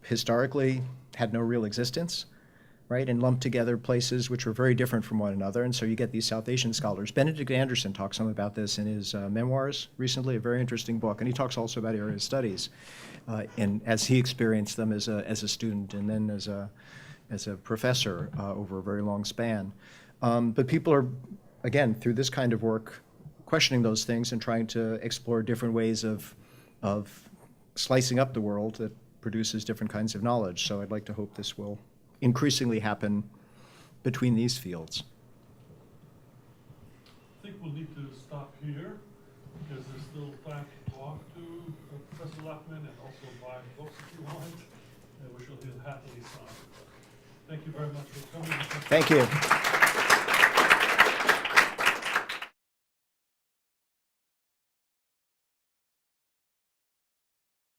historically had no real existence, right, and lumped together places which were very different from one another, and so you get these South Asian scholars. Benedict Anderson talks some about this in his memoirs recently, a very interesting book, and he talks also about area studies, and as he experienced them as a student and then as a professor over a very long span. But people are, again, through this kind of work, questioning those things and trying to explore different ways of slicing up the world that produces different kinds of knowledge. So I'd like to hope this will increasingly happen between these fields. I think we'll need to stop here because there's still time to talk to Professor Lachman and also buy books if you want, which will he'll happily sign. Thank you very much for coming. Thank you.